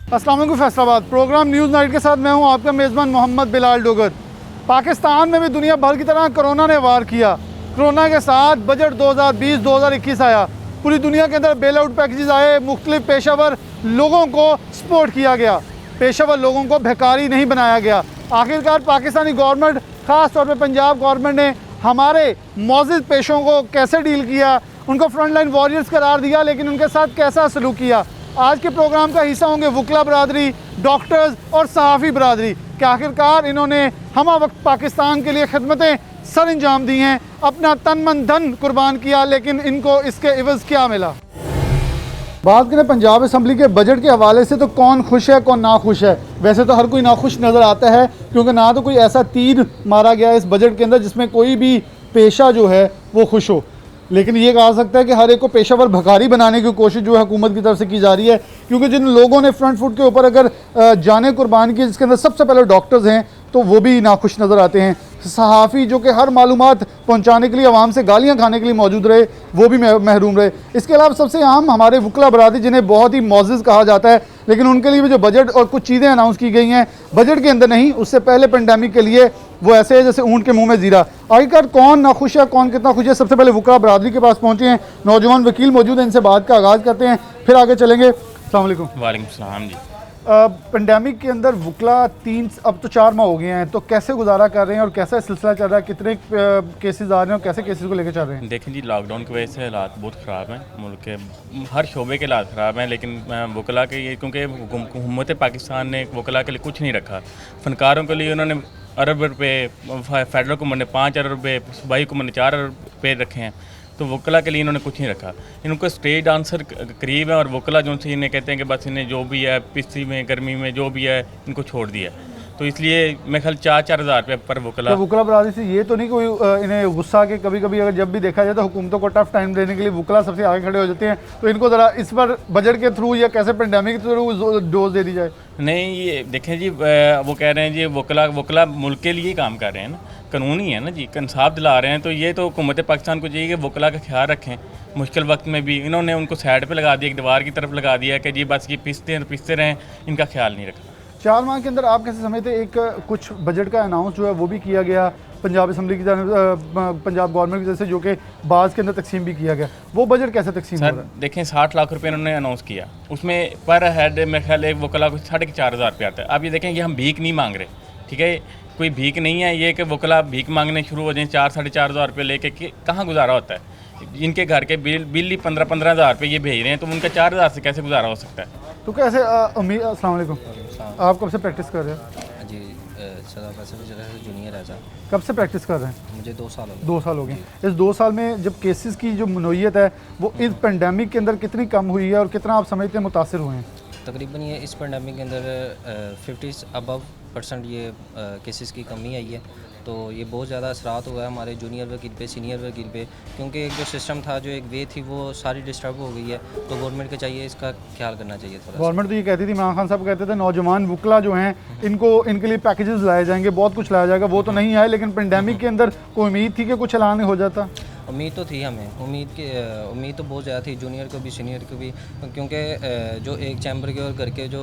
अस्सलाम वालेकुम Faisalabad programme news night के साथ मैं हूं आपका मेज़बान मोहम्मद बिलाल डोगर। पाकिस्तान में भी दुनिया भर की तरह कोरोना ने वार किया। कोरोना के साथ बजट 2020-2021 आया। पूरी दुनिया के अंदर बेल आउट पैकेजेस आए। मुख्तलिफ पेशावर लोगों को सपोर्ट किया गया, पेशावर लोगों को भिखारी नहीं बनाया गया। आखिरकार पाकिस्तानी गवर्नमेंट, ख़ास तौर पर पंजाब गवर्नमेंट ने हमारे मौजूद पेशों को कैसे डील किया, उनको फ्रंट लाइन वॉरियर्स करार दिया, लेकिन उनके साथ कैसा सलूक किया। आज के प्रोग्राम का हिस्सा होंगे वकला बरादरी, डॉक्टर्स और सहाफ़ी बरादरी कि आखिरकार इन्होंने हम वक्त पाकिस्तान के लिए खिदमतें सर अंजाम दी हैं, अपना तन मन धन कुर्बान किया, लेकिन इनको इसके इवज़ क्या मिला। बात करें पंजाब असम्बली के बजट के हवाले से तो कौन खुश है कौन नाखुश है। वैसे तो हर कोई नाखुश नज़र आता है, क्योंकि ना तो कोई ऐसा तीर मारा गया इस बजट के अंदर जिसमें कोई भी पेशा जो है वो खुश हो। लेकिन ये कहा सकता है कि हर एक को पेशावर भिखारी बनाने की कोशिश जो है हुकूमत की तरफ से की जा रही है, क्योंकि जिन लोगों ने फ्रंट फुट के ऊपर अगर जाने कुर्बान की, जिसके अंदर सबसे पहले डॉक्टर्स हैं, तो वो भी नाखुश नज़र आते हैं। सहाफ़ी जो कि हर मालूमात पहुँचाने के लिए, आवाम से गालियाँ खाने के लिए मौजूद रहे, वो भी महरूम रहे। इसके अलावा सबसे अहम हमारे वकला बरादरी, जिन्हें बहुत ही मोअज़्ज़ज़ कहा जाता है, लेकिन उनके लिए भी जो बजट और कुछ चीज़ें अनाउंस की गई हैं बजट के अंदर नहीं, उससे पहले पेंडेमिक के लिए, वो ऐसे है जैसे ऊँट के मुंह में ज़ीरा। आखिरकार कौन नाखुश है कौन कितना खुश है। सबसे पहले वकला बरादरी के पास पहुँचे हैं, नौजवान वकील मौजूद हैं, इनसे बात का आगाज़ करते हैं, फिर आगे चलेंगे। अस्सलाम वालेकुम। वालेकुम सलाम जी। पेंडेमिक के अंदर वकला 4 माह हो गए हैं, तो कैसे गुजारा कर रहे हैं और कैसा सिलसिला चल रहा है, कितने केसेस आ रहे हैं और कैसे केसेस को लेकर चल रहे हैं। देखें जी, लॉकडाउन की वजह से हालात बहुत ख़राब हैं, मुल्क के हर शोबे के हालात ख़राब हैं, लेकिन वकला के ये, क्योंकि हुकूमत पाकिस्तान ने वकला के लिए कुछ नहीं रखा। फ़नकारों के लिए उन्होंने अरब रुपये, फेडरल हुकूमत ने 5 अरब रुपये, सूबाई हुकूमत ने 4 अरब रुपये रखे हैं, तो वकला के लिए इन्होंने कुछ नहीं रखा। इनको स्टेट डांसर करीब है और वकला जो से इन्हें कहते हैं कि बस इन्हें जो भी है पिस्ती में गर्मी में जो भी है इनको छोड़ दिया। तो इसलिए मैं ख्याल 4-4 हज़ार रुपये पर वकला। तो वकला बरादरी से ये तो नहीं कोई इन्हें गुस्सा के, कभी कभी अगर जब भी देखा जाए तो हुकूमतों को टफ टाइम देने के लिए वकला सबसे आगे खड़े हो जाते हैं, तो इनको ज़रा इस पर बजट के थ्रू या कैसे पेंडेमिक के थ्रू डोज दे दी जाए। नहीं, ये देखें जी, वो कह रहे हैं जी वकला मुल्क के लिए काम कर रहे हैं ना, कानून ही है ना जी, इंसाफ दिला रहे हैं। तो ये तो हुकूमत पाकिस्तान को चाहिए कि वकला का ख्याल रखें। मुश्किल वक्त में भी इन्होंने उनको साइड पे लगा दिया, एक दीवार की तरफ लगा दिया कि जी बस ये पिसते रहें, इनका ख्याल नहीं रखा। 4 माह के अंदर आप कैसे समझते, एक कुछ बजट का अनाउंस जो है वो भी किया गया पंजाब असम्बली की तरफ, पंजाब गवर्नमेंट की तरफ से, जो कि बाद के अंदर तकसीम भी किया गया, वो बजट कैसे तकसीम हो रहा है। देखें 60 लाख रुपए इन्होंने अनाउंस किया, उसमें पर हेड मेरे ख्याल एक वकला को 4,500 रुपये आता है। अब ये देखें कि हम भीख नहीं मांग रहे, ठीक है, कोई भीख नहीं है ये कि वकला भीख मांगने शुरू हो जाए 4-4.5 हज़ार रुपये लेके, कहाँ गुजारा होता है। इनके घर के बिल ही 15-15 हज़ार रुपये ये भेज रहे हैं, तो उनका 4 हज़ार से कैसे गुजारा हो सकता है। तो कैसे अस्सलाम वालेकुम, आप कब से प्रैक्टिस कर रहे हैं। जी जूनियर है सर। कब से प्रैक्टिस कर रहे हैं। मुझे 2 साल हो गए। 2 साल हो गए। इस 2 साल में जब केसेस की जो नोयत है वो इस पेंडेमिक के अंदर कितनी कम हुई है और कितना आप समझते हैं मुतासिर हुए हैं। तकरीबन ये इस पेंडेमिक के अंदर 50 अबव % ये केसेस की कमी आई है, तो ये बहुत ज़्यादा असरात हुआ है हमारे जूनियर वकील पे, सीनियर वकील पे, क्योंकि एक जो सिस्टम था, जो एक वे थी, वो सारी डिस्टर्ब हो गई है। तो गवर्नमेंट को चाहिए इसका ख्याल करना चाहिए थोड़ा। गवर्नमेंट तो ये कहती थी, इमरान खान साहब कहते थे नौजवान वकला जो हैं इनके लिए पैकेजेस लाए जाएंगे, बहुत कुछ लाया जाएगा, वो तो नहीं आए। लेकिन पेंडेमिक के अंदर कोई उम्मीद थी कि कुछ ऐलान हो जाता। उम्मीद तो थी हमें, उम्मीद तो बहुत ज़्यादा थी, जूनियर को भी सीनियर को भी, क्योंकि जो एक चैम्बर के और घर के जो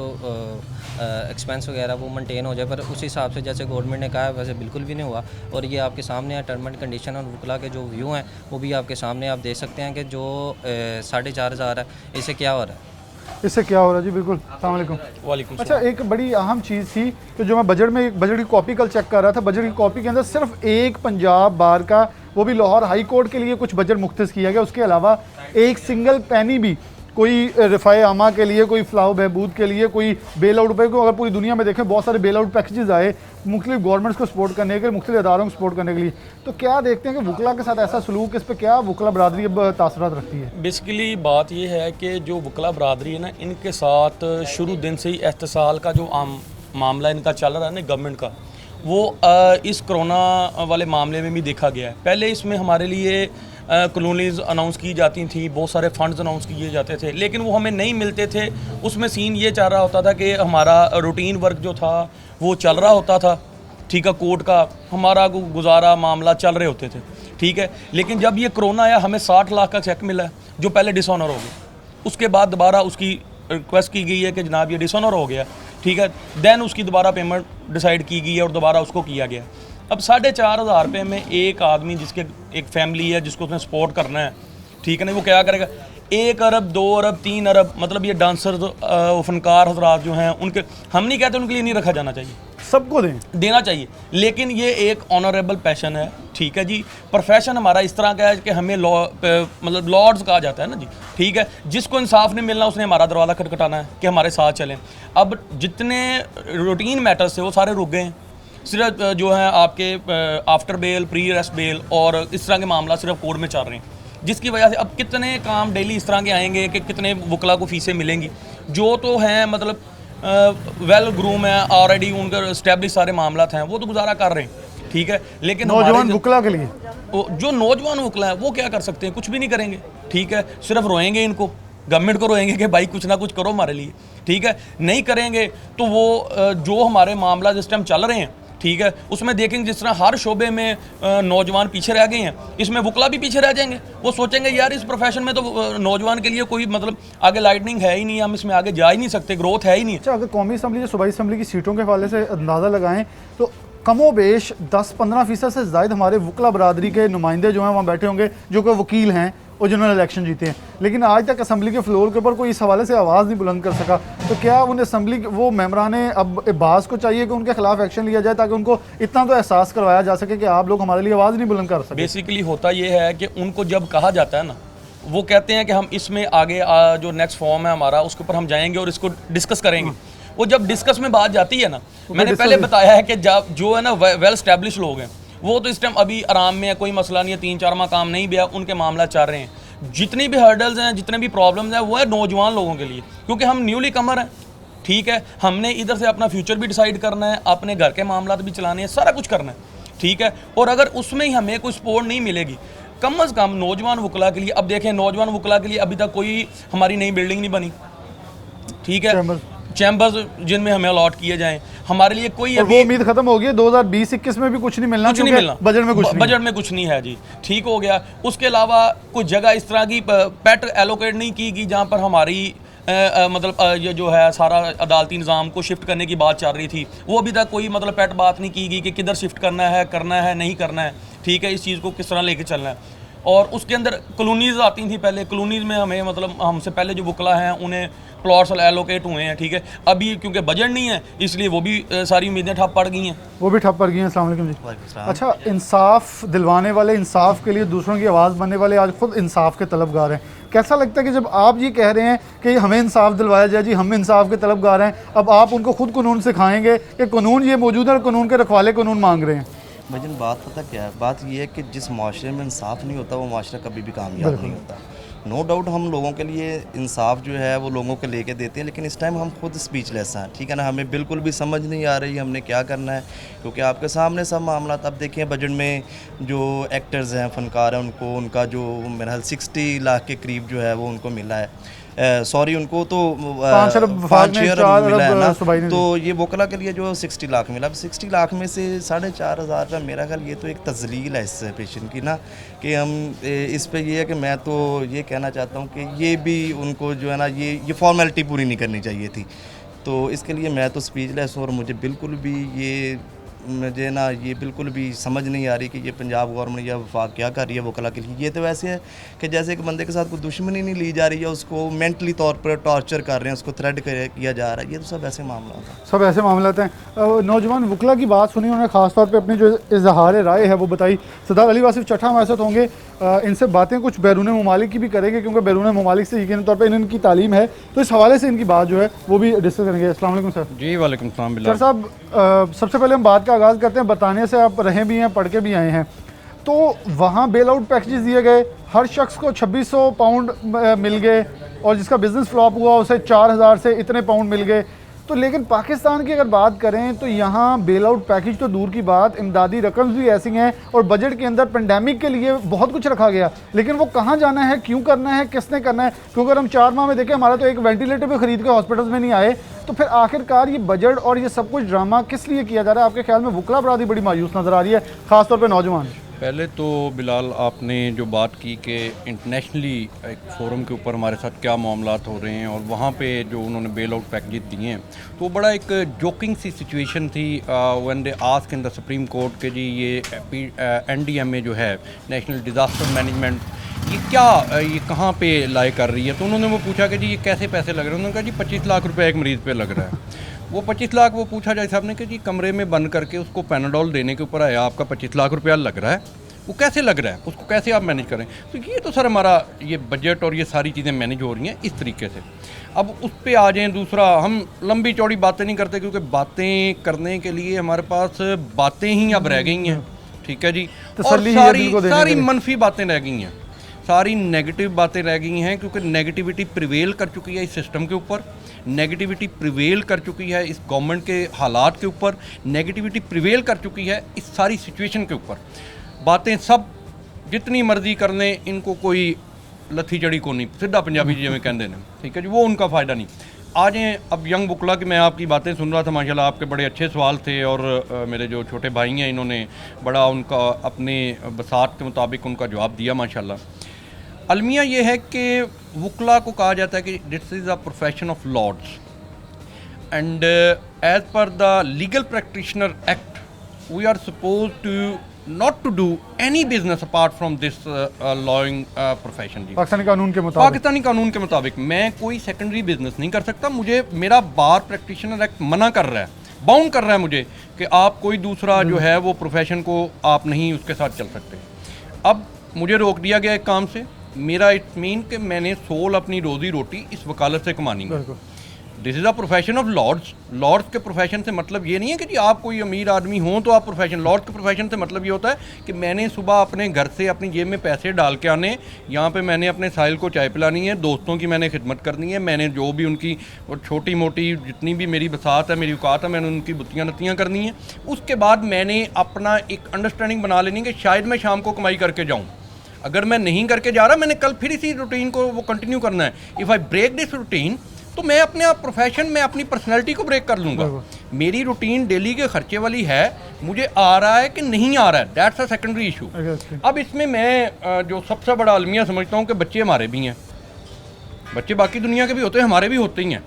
एक्सपेंस वगैरह वो मेंटेन हो जाए, पर उस हिसाब से जैसे गवर्नमेंट ने कहा है वैसे बिल्कुल भी नहीं हुआ। और ये आपके सामने है, टर्म एंड कंडीशन और वकला के जो व्यू हैं वो भी आपके सामने, आप देख सकते हैं कि जो 4,500 हज़ार है, इससे क्या हो रहा है। इससे क्या हो रहा है जी, बिल्कुल। अस्सलाम वालेकुम। वालेकुम। अच्छा, एक बड़ी अहम चीज़ थी कि जो मैं बजट की कॉपी कल चेक कर रहा था, बजट की कॉपी के अंदर सिर्फ एक पंजाब बार का, वो भी लाहौर हाई कोर्ट के लिए कुछ बजट मुख्तस किया गया। उसके अलावा एक सिंगल पैनी भी कोई रफ़ाए आमा के लिए, कोई फलाह बहबूद के लिए, कोई बेल आउट रुपये को, अगर पूरी दुनिया में देखें बहुत सारे बेल आउट पैकेजेस आए मुख्तलिफ गवर्नमेंट्स को सपोर्ट करने के लिए, मुख्तलिफ इदारों को सपोर्ट करने के लिए। तो क्या देखते हैं कि वकला के साथ ऐसा सलूक, इस पर क्या वकला बरादरी अब तासरात रखती है। बेसिकली बात यह है कि जो वकला बरादरी है ना, इनके साथ शुरू दिन से ही एहतसाल का जो मामला इनका चल रहा है ना गवर्नमेंट का, वो इस कोरोना वाले मामले में भी देखा गया है। पहले इसमें हमारे लिए कॉलोनीज़ अनाउंस की जाती थी, बहुत सारे फंड्स अनाउंस किए जाते थे, लेकिन वो हमें नहीं मिलते थे। उसमें सीन ये चल रहा होता था कि हमारा रूटीन वर्क जो था वो चल रहा होता था, ठीक है, कोर्ट का हमारा गुजारा मामला चल रहे होते थे, ठीक है। लेकिन जब ये कोरोना आया, हमें 60 लाख का चेक मिला जो पहले डिसऑनर हो गया, उसके बाद दोबारा उसकी रिक्वेस्ट की गई है कि जनाब ये डिसऑनर हो गया, ठीक है, देन उसकी दोबारा पेमेंट डिसाइड की गई है और दोबारा उसको किया गया। अब 4,500 रुपये में एक आदमी जिसके एक फैमिली है जिसको उसने सपोर्ट करना है, ठीक है ना, वो क्या करेगा? 1 अरब 2 अरब 3 अरब, मतलब ये डांसर फनकार हजरात जो हैं उनके, हम नहीं कहते उनके लिए नहीं रखा जाना चाहिए, सबको देना चाहिए, लेकिन ये एक ऑनरेबल पैशन है, ठीक है जी। प्रोफेशन हमारा इस तरह का है कि हमें लॉ मतलब लॉर्ड्स कहा जाता है ना जी, ठीक है। जिसको इंसाफ नहीं मिलना उसने हमारा दरवाज़ा खटखटाना है कि हमारे साथ चलें। अब जितने रूटीन मैटर्स थे वो सारे रुक गए हैं, सिर्फ जो है आपके after bail, pre arrest bail और इस तरह के मामला सिर्फ कोर्ट में चल रहे हैं, जिसकी वजह से अब कितने काम डेली इस तरह के आएंगे कि कितने वकला को फीसें मिलेंगी, जो तो हैं मतलब वेल ग्रूम है ऑलरेडी, उनका इस्टेब्लिश सारे मामला हैं, वो तो गुजारा कर रहे हैं, ठीक है। लेकिन नौजवान वकला के लिए जो नौजवान वकला है वो क्या कर सकते हैं? कुछ भी नहीं करेंगे, ठीक है। सिर्फ रोएंगे, इनको गवर्नमेंट को रोएंगे कि भाई कुछ ना कुछ करो हमारे लिए, ठीक है। नहीं करेंगे तो वो जो हमारे मामला जिस टाइम चल रहे हैं, ठीक है, उसमें देखेंगे जिस तरह हर शोबे में नौजवान पीछे रह गए हैं, इसमें वकला भी पीछे रह जाएंगे। वो सोचेंगे यार इस प्रोफेशन में तो नौजवान के लिए कोई मतलब आगे लाइटनिंग है ही नहीं, हम इसमें आगे जा ही नहीं सकते, ग्रोथ है ही नहीं। अच्छा, अगर कौमी असम्बली या सूबाई असम्बली की सीटों के हवाले से अंदाज़ा लगाएं तो कमोबेश 10-15% से ज़ायद हमारे वकला बरादरी के नुमाइंदे जो हैं वहाँ बैठे होंगे, जो कि वकील हैं और जिन्होंने इलेक्शन जीते हैं, लेकिन आज तक असम्बली के फ्लोर के ऊपर कोई इस हवाले से आवाज़ नहीं बुलंद कर सका। तो क्या उन असम्बली वो मेम्बरान अब अब्बास को चाहिए कि उनके खिलाफ एक्शन लिया जाए, ताकि उनको इतना तो एहसास करवाया जा सके कि आप लोग हमारे लिए आवाज़ नहीं बुलंद कर सके? बेसिकली होता ये है कि उनको जब कहा जाता है ना, वो कहते हैं कि हम इसमें आगे जो नेक्स्ट फॉर्म है हमारा उसके ऊपर हम जाएंगे और इसको डिस्कस करेंगे। वो जब डिस्कस में बात जाती है ना, मैंने पहले बताया है कि जब जो है ना वेल स्टैब्लिश लोग हैं वो तो इस टाइम अभी आराम में है, कोई मसला नहीं है, 3-4 माह काम नहीं दिया, उनके मामला चल रहे हैं। जितनी भी हर्डल्स हैं, जितने भी प्रॉब्लम्स हैं, वो है नौजवान लोगों के लिए, क्योंकि हम न्यूली कमर हैं, ठीक है। हमने इधर से अपना फ्यूचर भी डिसाइड करना है, अपने घर के मामला भी चलाने हैं, सारा कुछ करना है, ठीक है। और अगर उसमें ही हमें कोई सपोर्ट नहीं मिलेगी, कम अज़ कम नौजवान वकला के लिए, अब देखें नौजवान वकला के लिए अभी तक कोई हमारी नई बिल्डिंग नहीं बनी, ठीक है, चैम्बर्स जिनमें हमें अलॉट किए जाएं, हमारे लिए कोई अभी उम्मीद खत्म हो गई। 2020-21 में भी कुछ नहीं मिलना, बजट में कुछ नहीं है जी, ठीक हो गया। उसके अलावा कुछ जगह इस तरह की पेट एलोकेट नहीं की गई जहाँ पर हमारी मतलब ये जो है सारा अदालती निज़ाम को शिफ्ट करने की बात चल रही थी, वो अभी तक कोई मतलब पेट बात नहीं की गई कि किधर शिफ्ट करना है नहीं करना है, ठीक है, इस चीज़ को किस तरह लेके चलना है। और उसके अंदर कॉलोनीज़ आती थी पहले, कॉलोनीज़ में हमें मतलब हमसे पहले जो वकला हैं उन्हें प्लॉट्स एलोकेट हुए हैं, ठीक है। अभी क्योंकि बजट नहीं है इसलिए वो भी सारी उम्मीदें ठप पड़ गई हैं, वो भी ठप पड़ गई हैं। अस्सलाम वालेकुम जी। अच्छा, इंसाफ दिलवाने वाले, इंसाफ के लिए दूसरों की आवाज़ बनने वाले आज खुद इंसाफ के तलबगार हैं। कैसा लगता है कि जब आप ये कह रहे हैं कि हमें इंसाफ दिलवाया जाए, जी हम इंसाफ के तलबगार हैं, अब आप उनको खुद कानून सिखाएंगे कि कानून ये मौजूद है और कानून के रखवाले कानून मांग रहे हैं? भाईजान बात पता क्या है, बात ये है कि जिस माशरे में इंसाफ नहीं होता वो माशरा कभी भी कामयाब नहीं होता। नो डाउट हम लोगों के लिए इंसाफ जो है वो लोगों के लेके देते हैं, लेकिन इस टाइम हम खुद स्पीचलेस हैं, ठीक है ना। हमें बिल्कुल भी समझ नहीं आ रही हमने क्या करना है, क्योंकि आपके सामने सब मामला। अब देखिए बजट में जो एक्टर्स हैं, फनकार हैं, उनको उनका जो मेरा ख्याल 60 लाख के करीब जो है वो उनको मिला है। सॉरी उनको तो 5 अरब मिला है ना, तो ये वकला के लिए जो 60 लाख मिला। 60 लाख में से 4,500 का मेरा ख्याल ये तो एक तजलील है इस पेशेंट की ना, कि हम इस पे ये है कि मैं तो ये कहना चाहता हूँ कि ये भी उनको जो है ना ये फॉर्मेलिटी पूरी नहीं करनी चाहिए थी। तो इसके लिए मैं तो स्पीचलेस हूँ और मुझे बिल्कुल भी मुझे ना ये बिल्कुल भी समझ नहीं आ रही कि ये पंजाब गवर्नमेंट या वफाक क्या कर रही है वकला के लिए। ये तो वैसे है कि जैसे एक बंदे के साथ कोई दुश्मनी नहीं ली जा रही है, उसको मेंटली तौर पर टॉर्चर कर रहे हैं, उसको थ्रेट किया जा रहा है। ये तो सब ऐसे मामला होता है, सब ऐसे मामला हैं। नौजवान वकला की बात सुनी, उन्होंने ख़ासतौर पर अपनी जो इजहार राय है वो बताई। सरदार अली वासिफ चट्टा हमारे साथ होंगे, इनसे बातें कुछ बैरून ममालिक की भी करेंगे, क्योंकि बैरून ममालिक से यकीनी तौर पर इनकी तालीम है, तो इस हवाले से इनकी बात जो है वो भी डिस्कस करेंगे। अस्सलाम वालेकुम सर। जी वालेकुम सलाम। सर साहब, सबसे पहले हम बात का आगाज़ करते हैं, बताने से आप रहे भी हैं, पढ़ के भी आए हैं। तो वहाँ बेल आउट पैकेजेस दिए गए, हर शख्स को 2600 पाउंड मिल गए, और जिसका बिज़नेस फ्लॉप हुआ उसे 4000 से इतने पाउंड मिल गए। तो लेकिन पाकिस्तान की अगर बात करें तो यहाँ बेल आउट पैकेज तो दूर की बात, इमदादी रकम भी ऐसी हैं, और बजट के अंदर पेंडेमिक के लिए बहुत कुछ रखा गया, लेकिन वो कहाँ जाना है, क्यों करना है, किसने करना है? क्योंकि अगर हम 4 माह में देखें, हमारा तो एक वेंटिलेटर भी ख़रीद के हॉस्पिटल्स में नहीं आए। तो फिर आखिरकार ये बजट और ये सब कुछ ड्रामा किस लिए किया जा रहा है? आपके ख्याल में वकला बरादरी बड़ी मायूस नज़र आ रही है, ख़ासतौर पर नौजवान। पहले तो बिलाल आपने जो बात की कि इंटरनेशनली एक फोरम के ऊपर हमारे साथ क्या मामलात हो रहे हैं और वहाँ पे जो उन्होंने बेल आउट पैकेज दिए हैं, तो बड़ा एक जोकिंग सी सिचुएशन थी when they ask in the supreme court के जी ये NDMA जो है, नेशनल डिज़ास्टर मैनेजमेंट, ये क्या ये कहाँ पे लाई कर रही है। तो उन्होंने वो पूछा कि जी ये कैसे पैसे लग रहे हैं। उन्होंने कहा जी 25 लाख रुपए एक मरीज़ पे लग रहा है। वो 25 लाख वो पूछा जाए साहब ने कि जी कमरे में बंद करके उसको पैनाडोल देने के ऊपर आया, आपका 25 लाख रुपया लग रहा है, वो कैसे लग रहा है, उसको कैसे आप मैनेज करें। तो ये तो सर हमारा ये बजट और ये सारी चीज़ें मैनेज हो रही हैं इस तरीके से। अब उस पर आ जाएँ। दूसरा, हम लंबी चौड़ी बातें नहीं करते क्योंकि बातें करने के लिए हमारे पास बातें ही अब रह गई हैं, ठीक है जी। और सारी मनफी बातें रह गई हैं, सारी नेगेटिव बातें रह गई हैं क्योंकि नेगेटिविटी प्रिवेल कर चुकी है इस सिस्टम के ऊपर, नेगेटिविटी प्रिवेल कर चुकी है इस गवर्नमेंट के हालात के ऊपर, नेगेटिविटी प्रिवेल कर चुकी है इस सारी सिचुएशन के ऊपर। बातें सब जितनी मर्जी कर लें, इनको कोई लथी जड़ी को नहीं, सीधा पंजाबी जी में कहते हैं, ठीक है जी, वो उनका फ़ायदा नहीं। आ जाएँ अब यंग बुकला की मैं आपकी बातें सुन रहा था, माशाल्लाह आपके बड़े अच्छे सवाल थे और मेरे जो छोटे भाई हैं इन्होंने बड़ा उनका अपने बसात के मुताबिक उनका जवाब दिया माशाल्लाह। अलमिया ये है कि वकला को कहा जाता है कि this is a profession of lords and as per the legal practitioner act we are suppose to not to do any business apart from this lawing profession. जी पाकिस्तानी कानून के मुताबिक मैं कोई सेकेंडरी बिजनेस नहीं कर सकता। मुझे मेरा बार प्रैक्टिशनर एक्ट मना कर रहा है, बाउंड कर रहा है मुझे कि आप कोई दूसरा जो है वो प्रोफेशन को आप नहीं उसके साथ चल सकते। अब मुझे रोक दिया गया एक काम से, मेरा इट मीन कि मैंने सोल अपनी रोज़ी रोटी इस वकालत से कमानी है। This is a profession of lords. Lords के प्रोफेशन से मतलब ये नहीं है कि जी आप कोई अमीर आदमी हो तो आप प्रोफेशन, लॉर्ड्स के प्रोफेशन से मतलब ये होता है कि मैंने सुबह अपने घर से अपनी जेब में पैसे डाल के आने, यहाँ पे मैंने अपने साहिल को चाय पिलानी है, दोस्तों की मैंने खिदमत करनी है, मैंने जो भी उनकी और छोटी मोटी जितनी भी मेरी बसात है, मेरी औकात है, मैंने उनकी बुत्तियाँ नत्तियाँ करनी है। उसके बाद मैंने अपना एक अंडरस्टैंडिंग बना लेनी कि शायद मैं शाम को कमाई करके जाऊँ। अगर मैं नहीं करके जा रहा, मैंने कल फिर इसी रूटीन को वो कंटिन्यू करना है। If I break this routine तो मैं अपने आप प्रोफेशन में अपनी पर्सनैलिटी को ब्रेक कर लूँगा। मेरी रूटीन डेली के खर्चे वाली है, मुझे आ रहा है कि नहीं आ रहा है, दैट्स अ सेकेंडरी इशू। अब इसमें मैं जो सबसे बड़ा अलमिया समझता हूँ कि बच्चे हमारे भी हैं, बच्चे बाकी दुनिया के भी होते हैं, हमारे भी होते ही हैं,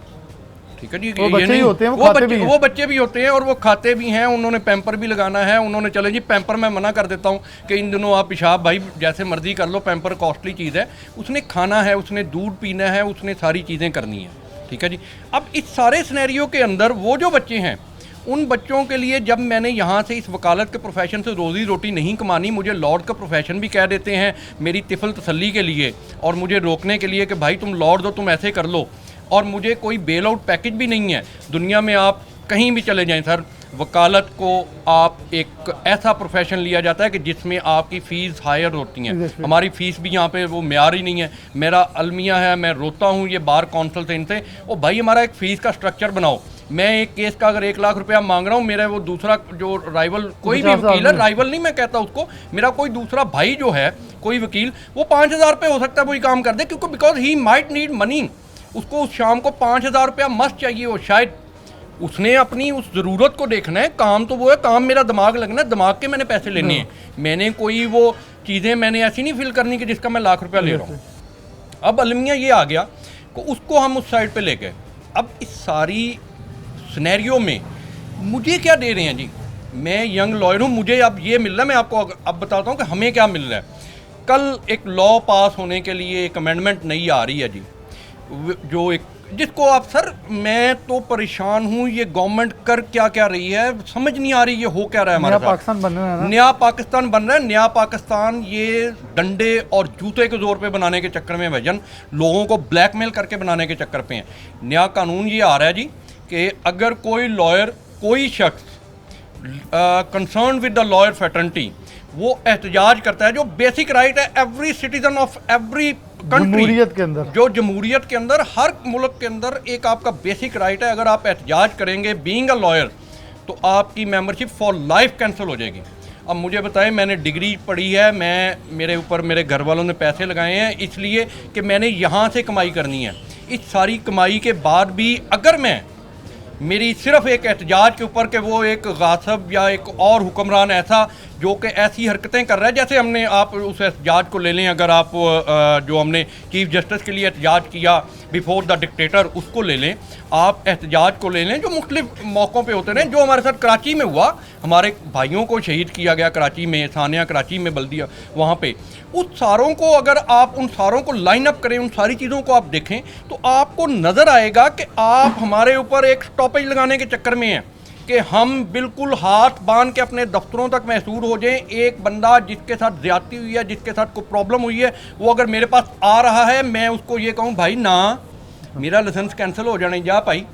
ठीक है जी। वो बच्चे ही होते हैं, वो बच्चे भी होते हैं और वो खाते भी हैं, उन्होंने पैम्पर भी लगाना है, उन्होंने चले जी पैम्पर मैं मना कर देता हूँ कि इन दिनों आप पेशाब भाई जैसे मर्जी कर लो, पैम्पर कॉस्टली चीज़ है, उसने खाना है, उसने दूध पीना है, उसने सारी चीज़ें करनी है, ठीक है जी। अब इस सारे सिनेरियो के अंदर वो जो बच्चे हैं, उन बच्चों के लिए जब मैंने यहाँ से इस वकालत के प्रोफेशन से रोज़ी रोटी नहीं कमानी, मुझे लॉर्ड का प्रोफेशन भी कह देते हैं मेरी तिफल तसल्ली के लिए और मुझे रोकने के लिए कि भाई तुम लॉर्ड हो, तुम ऐसे कर लो, और मुझे कोई बेल आउट पैकेज भी नहीं है। दुनिया में आप कहीं भी चले जाएं सर, वकालत को आप एक ऐसा प्रोफेशन लिया जाता है कि जिसमें आपकी फ़ीस हायर होती हैं। हमारी फ़ीस भी यहाँ पे वो म्यार ही नहीं है। मेरा अलमिया है, मैं रोता हूँ ये बार काउंसिल से इनसे, ओ भाई हमारा एक फ़ीस का स्ट्रक्चर बनाओ। मैं एक केस का अगर 1 लाख रुपया मांग रहा हूँ, मेरा वो दूसरा जो राइवल कोई भी वकील है, राइवल नहीं मैं कहता उसको, मेरा कोई दूसरा भाई जो है कोई वकील, वो 5,000 रुपये हो सकता है वही काम कर दे, क्योंकि because he might need money. उसको उस शाम को 5,000 रुपया मस्त चाहिए हो, शायद उसने अपनी उस ज़रूरत को देखना है। काम तो वो है, काम मेरा दिमाग लगना है, दिमाग के मैंने पैसे लेने हैं, मैंने कोई वो चीज़ें मैंने ऐसी नहीं फील करनी कि जिसका मैं लाख रुपया ले रहा हूँ। अब अलमिया ये आ गया कि उसको हम उस साइड पे ले गए। अब इस सारी सिनेरियो में मुझे क्या दे रहे हैं जी, मैं यंग लॉयर हूँ, मुझे अब ये मिल रहा है, मैं आपको अब बताता हूँ कि हमें क्या मिल रहा है। कल एक लॉ पास होने के लिए एक अमेंडमेंट नई आ रही है जी, जो एक जिसको आप सर मैं तो परेशान हूँ, ये गवर्नमेंट कर क्या क्या रही है समझ नहीं आ रही, ये हो क्या रहा है हमारे पाकिस्तान बन रहा है ना? नया पाकिस्तान बन रहा है। नया पाकिस्तान ये डंडे और जूते के जोर पे बनाने के चक्कर में भजन, लोगों को ब्लैकमेल करके बनाने के चक्कर पे हैं। नया कानून ये आ रहा है जी कि अगर कोई लॉयर, कोई शख्स concern with the lawyer fraternity, वो एहतजाज करता है, जो बेसिक राइट है एवरी सिटीजन ऑफ एवरी जमहूरियत के अंदर, जो जमहूरियत के अंदर हर मुल्क के अंदर एक आपका बेसिक राइट है। अगर आप एहतजाज करेंगे बीइंग अ लॉयर तो आपकी मेंबरशिप फॉर लाइफ कैंसिल हो जाएगी। अब मुझे बताएं, मैंने डिग्री पढ़ी है, मैं मेरे ऊपर मेरे घर वालों ने पैसे लगाए हैं इसलिए कि मैंने यहाँ से कमाई करनी है। इस सारी कमाई के बाद भी अगर मैं मेरी सिर्फ एक एहतजाज के ऊपर कि वो एक गासिब या एक और हुक्मरान ऐसा जो कि ऐसी हरकतें कर रहा है, जैसे हमने आप उस एहतजाज को ले लें, अगर आप जो हमने चीफ जस्टिस के लिए एहतजाज किया बिफोर द डिक्टेटर, उसको ले लें, आप एहतजाज को ले लें जो मुख्तलिफ मौक़ों पे होते हैं, जो हमारे साथ कराची में हुआ, हमारे भाइयों को शहीद किया गया कराची में, सानिया कराची में बल्दिया वहाँ पे, उस सारों को अगर आप उन सारों को लाइन अप करें, उन सारी चीज़ों को आप देखें तो आपको नज़र आएगा कि आप हमारे ऊपर एक स्टॉपेज लगाने के चक्कर में हैं कि हम बिल्कुल हाथ बांध के अपने दफ्तरों तक महसूर हो जाएं। एक बंदा जिसके साथ ज़्यादती हुई है, जिसके साथ कोई प्रॉब्लम हुई है, वो अगर मेरे पास आ रहा है, मैं उसको ये कहूँ भाई ना मेरा लाइसेंस कैंसिल हो जाने, जा भाई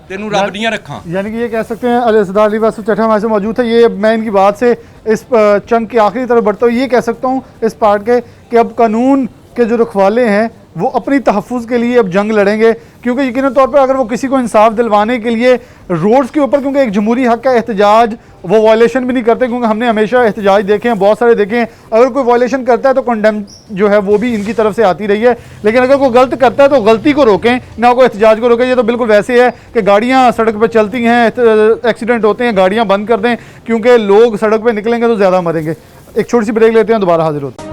तेनू रब दियां रखा। यानी कि ये कह सकते हैं अलसदार अली वासुफ चट्टा हमारे से मौजूद है। ये मैं इनकी बात से इस चंक की आखिरी तरफ बढ़ता हूँ, ये कह सकता हूँ इस पार्ट के कि अब कानून के जो रखवाले हैं वो अपनी तहफ़्फ़ुज़ के लिए अब जंग लड़ेंगे, क्योंकि यकीनन तौर पर अगर वो किसी को इंसाफ दिलवाने के लिए रोड्स के ऊपर, क्योंकि एक जमहूरी हक़ का एहतजाज वो वायलेशन भी नहीं करते, क्योंकि हमने हमेशा एहतजाज देखे हैं, बहुत सारे देखे हैं, अगर कोई वायलेशन करता है तो कंडेम जो है वो भी इनकी तरफ से आती रही है, लेकिन अगर कोई गलत करता है तो गलती को रोकें, ना कोई एहतजाज को रोकें। ये तो बिल्कुल वैसे है कि गाड़ियाँ सड़क पर चलती हैं, एक्सीडेंट होते हैं, गाड़ियाँ बंद कर दें, क्योंकि लोग सड़क पर निकलेंगे तो ज़्यादा मरेंगे। एक छोटी सी ब्रेक लेते हैं, दोबारा हाजिर होते हैं।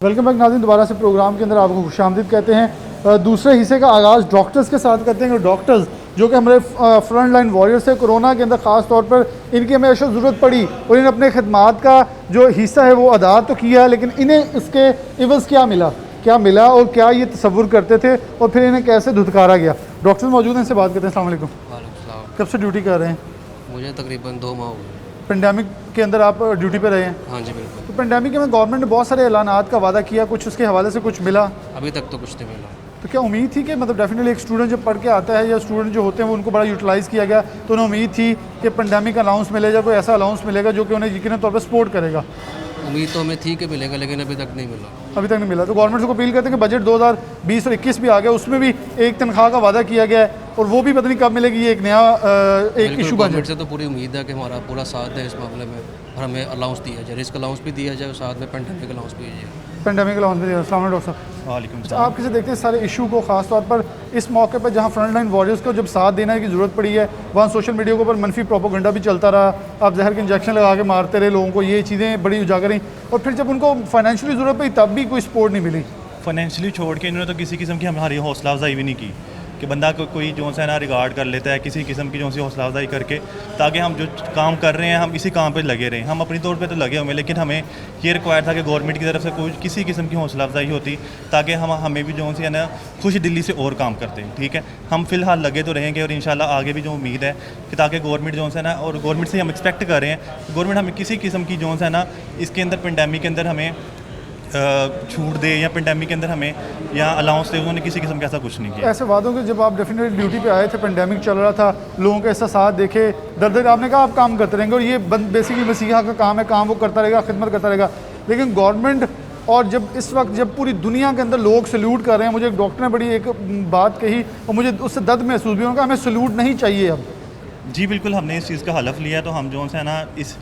वेलकम बैक नाज़रीन, दोबारा से प्रोग्राम के अंदर आपको खुशामदीद कहते हैं। दूसरे हिस्से का आगाज़ डॉक्टर्स के साथ करते हैं। डॉक्टर्स जो कि हमारे फ्रंट लाइन वॉरियर्स है, कोरोना के अंदर ख़ास तौर पर इनकी हमें अशद ज़रूरत पड़ी और इन्हें अपने खदमात का जो हिस्सा है वो अदा तो किया, लेकिन इन्हें इसके इवज़ क्या मिला और क्या ये तसव्वुर करते थे और फिर इन्हें कैसे धुतकारा गया। डॉक्टर्स मौजूद हैं, इनसे बात करते हैं। अस्सलाम वालेकुम। कब से ड्यूटी कर रहे हैं? मुझे तकरीबन 2 माह हो गए। पेंडेमिक के अंदर आप ड्यूटी पे रहे हैं? हाँ जी बिल्कुल। तो पेंडेमिक में गवर्नमेंट ने बहुत सारे ऐलानात का वादा किया, कुछ उसके हवाले से कुछ मिला? अभी तक तो कुछ नहीं मिला। तो क्या उम्मीद थी कि मतलब डेफिनेटली एक स्टूडेंट जब पढ़ के आता है या स्टूडेंट जो होते हैं वो उनको बड़ा यूटिलाइज़ किया गया, तो उन्हें उम्मीद थी कि पेंडेमिक अलाउंस मिलेगा, कोई ऐसा अलाउंस मिलेगा जो कि उन्हें यकीनन तौर पर सपोर्ट करेगा? उम्मीद तो हमें थी कि मिलेगा, लेकिन अभी तक नहीं मिला। अभी तक नहीं मिला। तो गवर्नमेंट से अपील करते हैं कि बजट 2020 और 21 भी आ गया, उसमें भी एक तनख्वाह का वादा किया गया है और वो भी पता नहीं कब मिलेगी, ये एक नया एक इशू बन गवर्नमेंट से तो पूरी उम्मीद है कि हमारा पूरा साथ है इस मामले में और हमें अलाउंस दिया जाए, रिस्क अलाउंस भी दिया जाए और साथ में पेंडेमिक अलाउंस भी दिया जाए। पेंडेमिक अलाउंस भी दिया। अस्सलाम वालेकुम डॉक्टर साहब। वालेकुम अच्छा, आप कैसे देखते हैं सारे इशू को, ख़ास तौर पर इस मौके पर जहाँ फ्रंट लाइन वॉरियर्स को जब साथ देने की ज़रूरत पड़ी है, वहाँ सोशल मीडिया के ऊपर मनफी प्रोपोगंडा भी चलता रहा, आप जहर के इंजेक्शन लगा के मारते रहे लोगों को, ये चीज़ें बड़ी उजागर रहीं, और फिर जब उनको फाइनेंशियली ज़रूरत पड़ी तब भी कोई सपोर्ट नहीं मिली। फाइनेंशियली छोड़ के इन्होंने तो किसी किस्म की हमारी हौसला अफजाई भी नहीं की कि बंदा कोई जो सा ना रिगार्ड कर लेता है किसी किस्म की जो सी हौसला अफजाई करके, ताकि हम जो काम कर रहे हैं हम इसी काम पे लगे रहें। हम अपनी तौर पे तो लगे हुए, लेकिन हमें ये रिक्वायर था कि गवर्नमेंट की तरफ से कोई किसी किस्म की हौसला अफजाई होती, ताकि हमें भी जो सी है ना खुश दिल्ली से और काम करते हैं। ठीक है, हम फिलहाल लगे तो रहेंगे और इंशाल्लाह आगे भी जो उम्मीद है कि ताकि गवर्नमेंट जो है ना, और गवर्नमेंट से हम एक्सपेक्ट कर रहे हैं गवर्नमेंट हमें किसी किस्म की जो है ना इसके अंदर पेंडेमिक के अंदर हमें छूट दे या पेंडेमिक के अंदर हमें या अलाउंस दे। उन्होंने किसी किस्म का ऐसा कुछ नहीं किया। ऐसे वादों के जब आप डेफिनेटली ड्यूटी पे आए थे, पेंडेमिक चल रहा था, लोगों के ऐसा साथ देखे, दर्द आपने कहा आप काम करते रहेंगे और ये बेसिकली मसीहा का काम है, काम वो करता रहेगा, खिदमत करता रहेगा, लेकिन गवर्नमेंट और जब इस वक्त जब पूरी दुनिया के अंदर लोग सल्यूट कर रहे हैं, मुझे एक डॉक्टर ने बड़ी एक बात कही और मुझे उससे दर्द महसूस भी, उन्होंने कहा हमें सल्यूट नहीं चाहिए अब। जी बिल्कुल, हमने इस चीज़ का हलफ लिया, तो हम जो है ना इस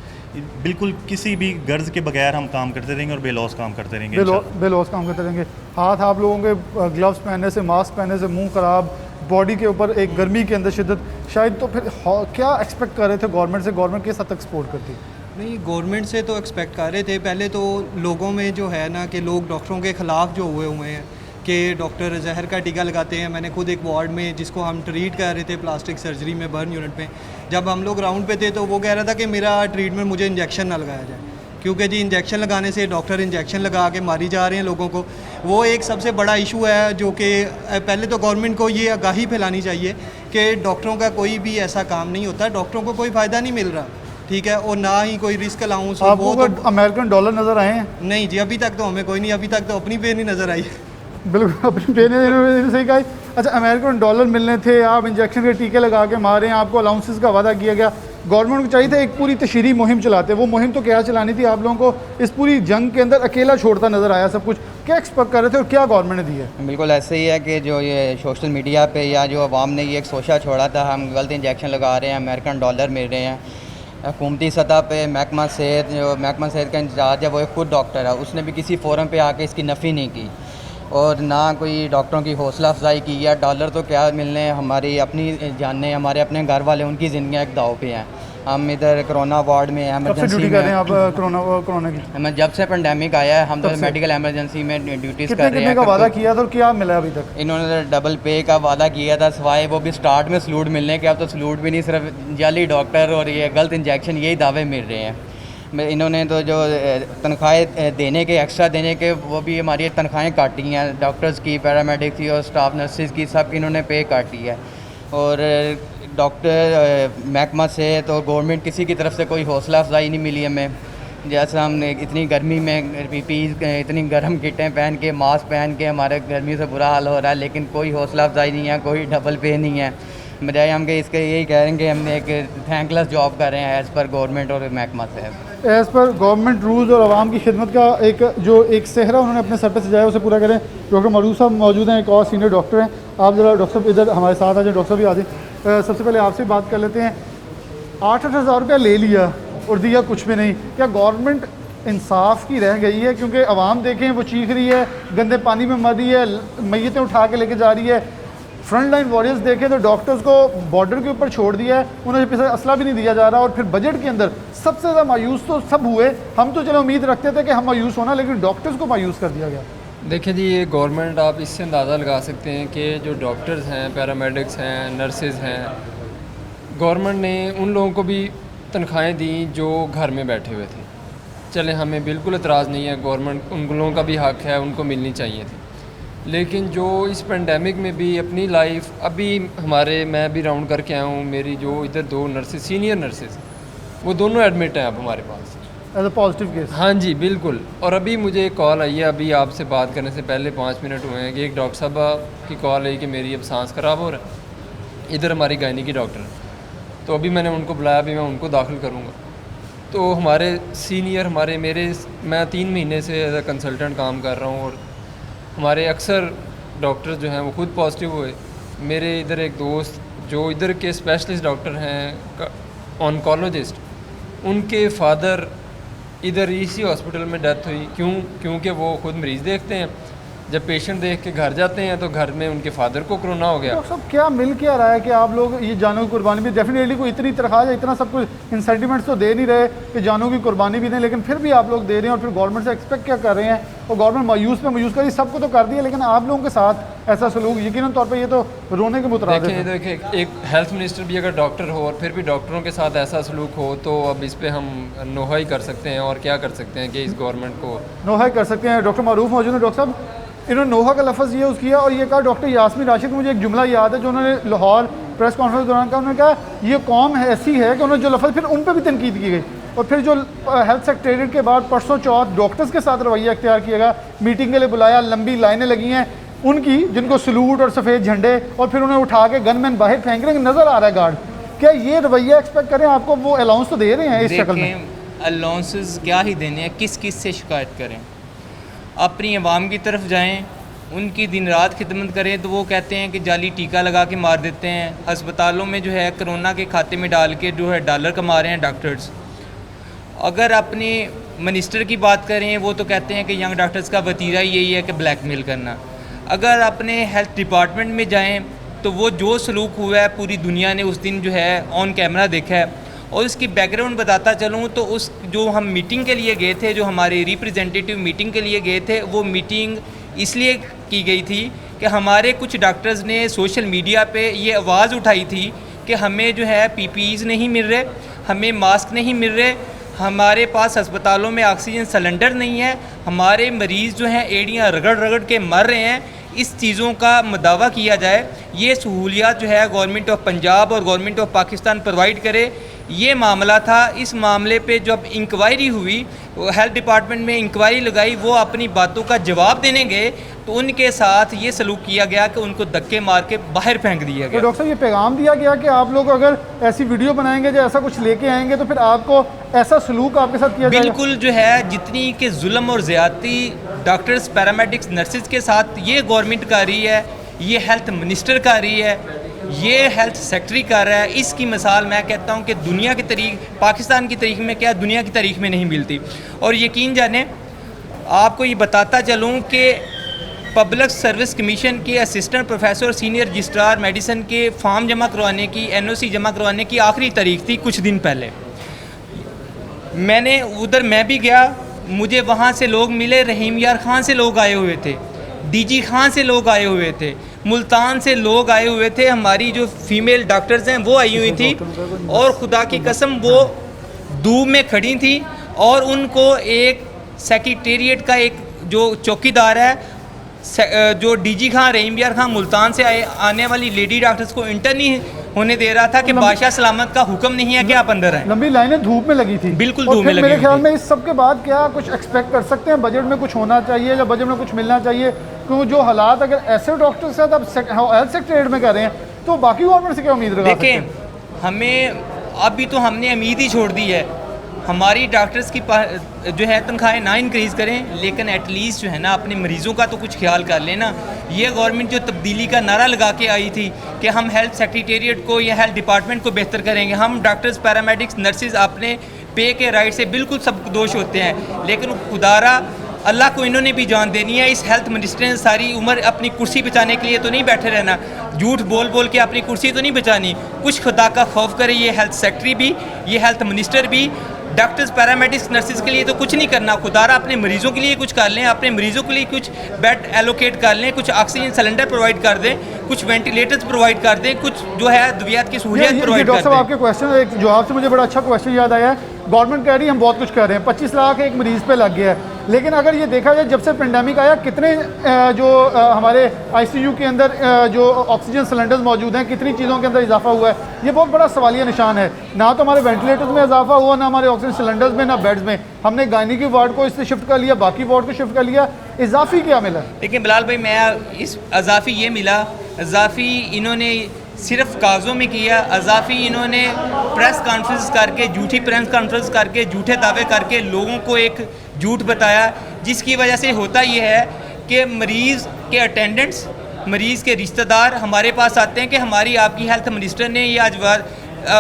बिल्कुल किसी भी गर्ज के बगैर हम काम करते रहेंगे और बेलौस काम करते रहेंगे, बेलौस काम करते रहेंगे। हाथ आप लोगों के ग्लव्स पहनने से, मास्क पहनने से, मुंह ख़राब, बॉडी के ऊपर एक गर्मी के अंदर शिद्दत, शायद तो फिर क्या एक्सपेक्ट कर रहे थे गवर्नमेंट से? गवर्नमेंट किस हद तक सपोर्ट करती? नहीं, गवर्नमेंट से तो एक्सपेक्ट कर रहे थे। पहले तो लोगों में जो है ना कि लोग डॉक्टरों के ख़िलाफ़ जो हुए हैं कि डॉक्टर जहर का टीका लगाते हैं। मैंने खुद एक वार्ड में जिसको हम ट्रीट कर रहे थे प्लास्टिक सर्जरी में बर्न यूनिट पे, जब हम लोग राउंड पे थे तो वो कह रहा था कि मेरा ट्रीटमेंट मुझे इंजेक्शन ना लगाया जाए, क्योंकि जी इंजेक्शन लगाने से डॉक्टर इंजेक्शन लगा के मारी जा रहे हैं लोगों को। वो एक सबसे बड़ा इशू है जो कि पहले तो गवर्नमेंट को ये आगाही फैलानी चाहिए कि डॉक्टरों का कोई भी ऐसा काम नहीं होता, डॉक्टरों को कोई फ़ायदा नहीं मिल रहा, ठीक है, और ना ही कोई रिस्क अलाउंस। आपको तो अमेरिकन डॉलर नज़र आए हैं? नहीं जी, अभी तक तो हमें कोई नहीं, अभी तक तो अपनी पे नहीं नज़र आई। बिल्कुल अपनी पे नहीं, सही कहा। अच्छा, अमेरिकन डॉलर मिलने थे, आप इंजेक्शन के टीके लगा के मारे हैं, आपको अलाउंसेस का वादा किया गया, गवर्नमेंट को चाहिए था एक पूरी तशरीही मुहिम चलाते। वो मुहिम तो क्या चलानी थी? आप लोगों को इस पूरी जंग के अंदर अकेला छोड़ता नज़र आया सब कुछ। क्या एक्सपेक्ट कर रहे थे और क्या गवर्नमेंट ने दिया? बिल्कुल ऐसे ही है कि जो ये सोशल मीडिया पे या जो अवाम ने ये एक सोचा छोड़ा था, हम गलत इंजेक्शन लगा रहे हैं, अमेरिकन डॉलर मिल रहे हैं। हुकूमती सतह पे महकमा सेहत का इंचार्ज है, वो एक खुद डॉक्टर है, उसने भी किसी फोरम पे आके इसकी नफ़ी नहीं की और ना कोई डॉक्टरों की हौसला अफजाई की है। डॉलर तो क्या मिलने, हमारी अपनी जानें, हमारे अपने घर वाले, उनकी ज़िंदगी एक दाव पे हैं। हम इधर कोरोना वार्ड में कब से एमरजेंसी ड्यूटी कर रहे हैं आप में, कोरोना की? हमें जब से पेंडेमिक आया है हम तो मेडिकल एमरजेंसी में ड्यूटीज़ कर रहे कितने हैं। का वादा किया था और क्या मिला अभी तक? इन्होंने डबल पे का वादा किया था, सिवाय वो भी स्टार्ट में सलूट मिलने के। अब तो सलूट भी नहीं, सिर्फ जाली डॉक्टर और ये गलत इंजेक्शन, यही दावे मिल रहे हैं। इन्होंने तो जो तनख्वाहें देने के, एक्स्ट्रा देने के, वो भी हमारी तनख्वाहें काटी हैं। डॉक्टर्स की, पैरामेडिक्स की और स्टाफ नर्सेज की, सब की इन्होंने पे काटी है। और डॉक्टर महकमा से तो गवर्नमेंट किसी की तरफ से कोई हौसला अफजाई नहीं मिली हमें। जैसे हम इतनी गर्मी में पीपी, इतनी गर्म किटें पहन के, मास्क पहन के, हमारे गर्मी से बुरा हाल हो रहा है, लेकिन कोई हौसला अफजाई नहीं है, कोई डबल पे नहीं है। बजाय हम के इसके यही कह रहे हैं कि हमने एक थैंकलेस जॉब कर रहे हैं एज़ पर गवर्नमेंट और महकमा से। एज़ पर गवर्नमेंट रूल्स और आवाम की खिदमत का एक सेहरा उन्होंने अपने सर पर सजाया, उसे पूरा करें। डॉक्टर मरूफ साहब मौजूद हैं, एक और सीनियर डॉक्टर हैं। आप ज़रा डॉक्टर साहब इधर हमारे साथ आ जाए। डॉक्टर साहब भी आ जाए। सबसे पहले आपसे बात कर लेते हैं। 8-8 हज़ार रुपया ले लिया और दिया कुछ भी नहीं, क्या गवर्नमेंट इंसाफ की रह गई है? क्योंकि आवाम देखें वो चीख रही है, गंदे पानी में मर रही है, मैयतें उठा के लेके जा रही है। फ्रंट लाइन वॉरियर्स देखें तो डॉक्टर्स को बॉर्डर के ऊपर छोड़ दिया है, उन्हें पीछे असला भी नहीं दिया जा रहा। और फिर बजट के अंदर सबसे ज़्यादा मायूस तो सब हुए। हम तो चलो उम्मीद रखते थे कि हम मायूस होना, लेकिन डॉक्टर्स को मायूस कर दिया गया। देखिए जी, ये गवर्नमेंट, आप इससे अंदाज़ा लगा सकते हैं कि जो डॉक्टर्स हैं, पैरामेडिक्स हैं, नर्सेज़ हैं, गवर्नमेंट ने उन लोगों को भी तनख्वाहें दी जो घर में बैठे हुए थे। चले, हमें बिल्कुल एतराज़ नहीं है, गवर्नमेंट उन लोगों का भी हक़ है, उनको मिलनी चाहिए थी। लेकिन जो इस पेंडेमिक में भी अपनी लाइफ, अभी मैं भी राउंड करके आया हूँ, मेरी जो इधर 2 नर्सेज, सीनियर नर्सेज, वो दोनों एडमिट हैं अब हमारे पास एज अ पॉजिटिव केस। हाँ जी, बिल्कुल। और अभी मुझे एक कॉल आई है, अभी आपसे बात करने से पहले 5 मिनट हुए हैं, कि एक डॉक्टर साहब की कॉल आई कि मेरी अब सांस ख़राब हो रहा है। इधर हमारी गायनी की डॉक्टर, तो अभी मैंने उनको बुलाया, अभी मैं उनको दाखिल करूँगा। तो हमारे सीनियर, मैं 3 महीने से एज अ कंसल्टेंट काम कर रहा हूँ, और हमारे अक्सर डॉक्टर जो हैं वो खुद पॉजिटिव हुए। मेरे इधर एक दोस्त जो इधर के स्पेशलिस्ट डॉक्टर हैं, ऑन्कोलॉजिस्ट, उनके फादर इधर इसी हॉस्पिटल में डेथ हुई। क्योंकि वो खुद मरीज़ देखते हैं, जब पेशेंट देख के घर जाते हैं तो घर में उनके फादर को कोरोना हो गया। डॉक्टर साहब, क्या मिल क्या रहा है कि आप लोग ये जानों की कुर्बानी भी, डेफिनेटली कोई इतनी तनख्वाह या इतना सब कुछ इंसेंटिमेंट्स तो दे नहीं रहे कि जानों की कुर्बानी भी दें, लेकिन फिर भी आप लोग दे रहे हैं। और फिर गवर्नमेंट से एक्सपेक्ट क्या कर रहे हैं? और गवर्नमेंट मायूस करी, सबको तो कर दिया, लेकिन आप लोगों के साथ ऐसा सलूक यकीनन तौर पर ये तो रोने के मुतरादिफ है। देखिए, एक हेल्थ मिनिस्टर भी अगर डॉक्टर हो और फिर भी डॉक्टरों के साथ ऐसा सलूक हो, तो अब इस पर हम नोहा ही कर सकते हैं। और क्या कर सकते हैं कि इस गवर्नमेंट को नोहा कर सकते हैं। डॉक्टर मारूफ मौजूद है। डॉक्टर साहब, इन्होंने नोहा का लफ्ज़ ये किया और ये कहा, डॉक्टर यास्मीन राशिद, मुझे एक जुमला याद है जो उन्होंने लाहौर प्रेस कॉन्फ्रेंस के दौरान कहा। उन्होंने कहा ये कौम ऐसी है कि उन्होंने जो लफ्ज़, फिर उन पर भी तनकीद की गई। और फिर जो हेल्थ सेक्रेटरीट के बाद परसों चौथ डॉक्टर्स के साथ रवैया इख्तियार किया गया, मीटिंग के लिए बुलाया, लंबी लाइनें लगी हैं उनकी, जिनको सलूट और सफ़ेद झंडे, और फिर उन्हें उठा के गनमैन बाहर फेंक रहे हैं, नज़र आ रहा है गार्ड। क्या ये रवैया एक्सपेक्ट करें? आपको वो अलाउंस तो दे रहे हैं इस शक्ल में? अलाउंसेस क्या ही देने हैं, किस से शिकायत करें? अपनी आवाम की तरफ जाएं, उनकी दिन रात खिदमत करें, तो वो कहते हैं कि जाली टीका लगा के मार देते हैं। अस्पतालों में जो है कोरोना के खाते में डाल के जो है डॉलर कमा रहे हैं डॉक्टर्स। अगर अपने मिनिस्टर की बात करें, वो तो कहते हैं कि यंग डॉक्टर्स का वतीरा यही है कि ब्लैकमेल करना। अगर अपने हेल्थ डिपार्टमेंट में जाएं तो वो जो सलूक हुआ है पूरी दुनिया ने उस दिन जो है ऑन कैमरा देखा है। और उसकी बैकग्राउंड बताता चलूँ तो उस जो हम मीटिंग के लिए गए थे, जो हमारे रिप्रेजेंटेटिव मीटिंग के लिए गए थे, वो मीटिंग इसलिए की गई थी कि हमारे कुछ डॉक्टर्स ने सोशल मीडिया पे ये आवाज़ उठाई थी कि हमें जो है PPEs नहीं मिल रहे, हमें मास्क नहीं मिल रहे, हमारे पास अस्पतालों में ऑक्सीजन सिलेंडर नहीं है, हमारे मरीज़ जो हैं एड़ियाँ रगड़ रगड़ के मर रहे हैं। इस चीज़ों का मुदावा किया जाए, ये सहूलियात जो है गवर्नमेंट ऑफ पंजाब और गवर्नमेंट ऑफ पाकिस्तान प्रोवाइड करे। ये मामला था। इस मामले पे जब इंक्वायरी हुई, हेल्थ डिपार्टमेंट में इंक्वायरी लगाई, वो अपनी बातों का जवाब देने गए तो उनके साथ ये सलूक किया गया कि उनको धक्के मार के बाहर फेंक दिया गया। तो डॉक्टर साहब, ये पैगाम दिया गया कि आप लोग अगर ऐसी वीडियो बनाएंगे या ऐसा कुछ लेके आएंगे तो फिर आपको ऐसा सलूक आपके साथ किया जाएगा? बिल्कुल जो है, जितनी के जुल्म और ज़्यादती डॉक्टर्स, पैरामेडिक्स, नर्सेज के साथ ये गवर्नमेंट कर रही है, ये हेल्थ मिनिस्टर कर रही है, ये हेल्थ सेक्रेटरी कर रहा है, इसकी मिसाल मैं कहता हूँ कि दुनिया की तारीख, पाकिस्तान की तारीख में क्या, दुनिया की तारीख में नहीं मिलती। और यकीन जाने, आपको ये बताता चलूँ कि पब्लिक सर्विस कमीशन के असिस्टेंट प्रोफेसर और सीनियर रजिस्ट्रार मेडिसिन के फॉर्म जमा करवाने की, एनओसी जमा करवाने की आखिरी तारीख थी कुछ दिन पहले। मैं भी गया, मुझे वहाँ से लोग मिले, रहीम यार खान से लोग आए हुए थे, डीजी खान से लोग आए हुए थे, मुल्तान से लोग आए हुए थे, हमारी जो फीमेल डॉक्टर्स हैं वो आई हुई थी, और खुदा की कसम वो धूप में खड़ी थी, और उनको एक सेक्रेटेरिएट का एक जो चौकीदार है जो डीजी खान रहीम यार खान मुल्तान से आने वाली लेडी डॉक्टर्स को इंटर नहीं होने दे रहा था कि बादशाह सलामत का हुक्म नहीं है कि आप अंदर आए। लंबी लाइनें धूप में लगी थी, बिल्कुल धूप में लगी। मेरे ख्याल में इस सब के बाद क्या कुछ एक्सपेक्ट कर सकते हैं? बजट में कुछ होना चाहिए या बजट में कुछ मिलना चाहिए? क्योंकि जो हालात अगर ऐसे डॉक्टर के साथ अब हेल्थ सेक्रेटरीट में कर रहे हैं तो बाकी गवर्नमेंट से क्या उम्मीद रखा? देखें, हमें अभी तो हमने उम्मीद ही छोड़ दी है, हमारी डॉक्टर्स की जो है तनख्वाहें ना इंक्रीज़ करें, लेकिन एटलीस्ट जो है ना अपने मरीज़ों का तो कुछ ख्याल कर लेना। ये गवर्नमेंट जो तब्दीली का नारा लगा के आई थी कि हम हेल्थ सेक्रेटेरिएट को या हेल्थ डिपार्टमेंट को बेहतर करेंगे, हम डॉक्टर्स, पैरामेडिक्स, नर्सिस अपने पे के राइट से बिल्कुल सब दोष होते हैं, लेकिन खुदारा अल्लाह को इन्होंने भी जान देनी है। इस हेल्थ मिनिस्टर ने सारी उम्र अपनी कुर्सी बचाने के लिए तो नहीं बैठे रहना, झूठ बोल बोल के अपनी कुर्सी तो नहीं बचानी। कुछ खुदा का खौफ करे ये हेल्थ सेक्रेटरी भी, ये हेल्थ मिनिस्टर भी। डॉक्टर्स, पैरामेडिक्स, नर्सिस के लिए तो कुछ नहीं करना, खुदारा अपने मरीज़ों के लिए कुछ कर लें, अपने मरीज़ों के लिए कुछ बेड एलोकेट कर लें, कुछ ऑक्सीजन सिलेंडर प्रोवाइड कर दें, कुछ वेंटिलेटर्स प्रोवाइड कर दें, कुछ जो है अद्वियात की सहूलियत प्रोवाइड कर दें। डॉक्टर साहब, आपके क्वेश्चन एक जवाब से मुझे बड़ा अच्छा क्वेश्चन याद आया है। गवर्नमेंट कह रही है हम बहुत कुछ कर रहे हैं, 25 लाख एक मरीज़ पे लग गया है, लेकिन अगर ये देखा जाए जब से पेंडेमिक आया कितने जो हमारे आईसीयू के अंदर जो ऑक्सीजन सिलेंडर्स मौजूद हैं, कितनी चीज़ों के अंदर इजाफा हुआ है, ये बहुत बड़ा सवालिया निशान है। ना तो हमारे वेंटिलेटर्स में इजाफा हुआ, ना हमारे ऑक्सीजन सिलेंडर्स में, ना बेड्स में। हमने गायनी के वार्ड को इससे शिफ्ट कर लिया, बाकी वार्ड को शिफ्ट कर लिया, इजाफी क्या मिला? देखिए बिलाल भाई, मैं इस अजाफी ये मिला, अजाफी इन्होंने सिर्फ कागज़ों में किया, अजाफी इन्होंने प्रेस कॉन्फ्रेंस करके, झूठी प्रेस कॉन्फ्रेंस करके, झूठे दावे करके लोगों को एक झूठ बताया, जिसकी वजह से होता ये है कि मरीज़ के अटेंडेंट्स, मरीज़ के रिश्तेदार हमारे पास आते हैं कि हमारी आपकी हेल्थ मिनिस्टर ने ये आज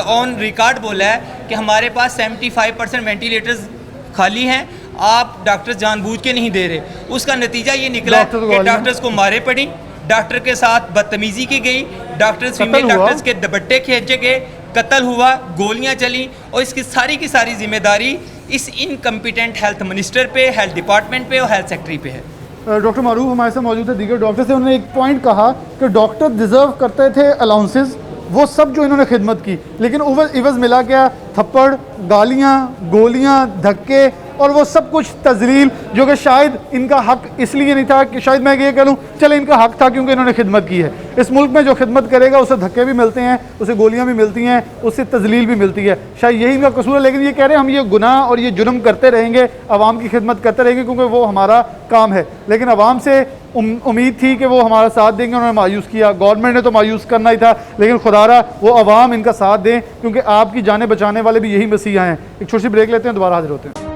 ऑन रिकॉर्ड बोला है कि हमारे पास 75% वेंटिलेटर्स खाली हैं, आप डॉक्टर्स जानबूझ के नहीं दे रहे। उसका नतीजा ये निकला कि डॉक्टर्स को मारे पड़ी, डॉक्टर के साथ बदतमीज़ी की गई, डॉक्टर्स, फीमेल डॉक्टर्स के दुपट्टे खींचे गए, कत्ल हुआ, गोलियां चली, और इसकी सारी की सारी जिम्मेदारी इस इनकम्पिटेंट हेल्थ मिनिस्टर पे, हेल्थ डिपार्टमेंट पे और हेल्थ सेक्रेटरी पे है। डॉक्टर मारूफ हमारे साथ मौजूद है, दीगर डॉक्टर से उन्होंने एक पॉइंट कहा कि डॉक्टर डिज़र्व करते थे अलाउंसेस, वो सब जो इन्होंने खिदमत की, लेकिन इवज़ मिला क्या? थप्पड़, गालियाँ, गोलियाँ, धक्के, और वो सब कुछ तजलील, जो कि शायद इनका हक इसलिए नहीं था कि शायद मैं ये कह लूँ चले इनका हक था क्योंकि इन्होंने खिदमत की है। इस मुल्क में जो खिदमत करेगा उसे धक्के भी मिलते हैं, उसे गोलियां भी मिलती हैं, उससे तजलील भी मिलती है, शायद यही इनका कसूर है। लेकिन ये कह रहे हैं हम ये गुनाह और ये जुर्म करते रहेंगे, आवाम की खिदमत करते रहेंगे क्योंकि वो हमारा काम है। लेकिन आवाम से उम्मीद थी कि वो हमारा साथ देंगे, उन्होंने मायूस किया। गवर्नमेंट ने तो मायूस करना ही था, लेकिन खुदारा वो आवाम इनका साथ दें क्योंकि आपकी जानें बचाने वाले भी यही मसीहा हैं। एक छोटी सी ब्रेक लेते हैं, दोबारा हाजिर होते हैं।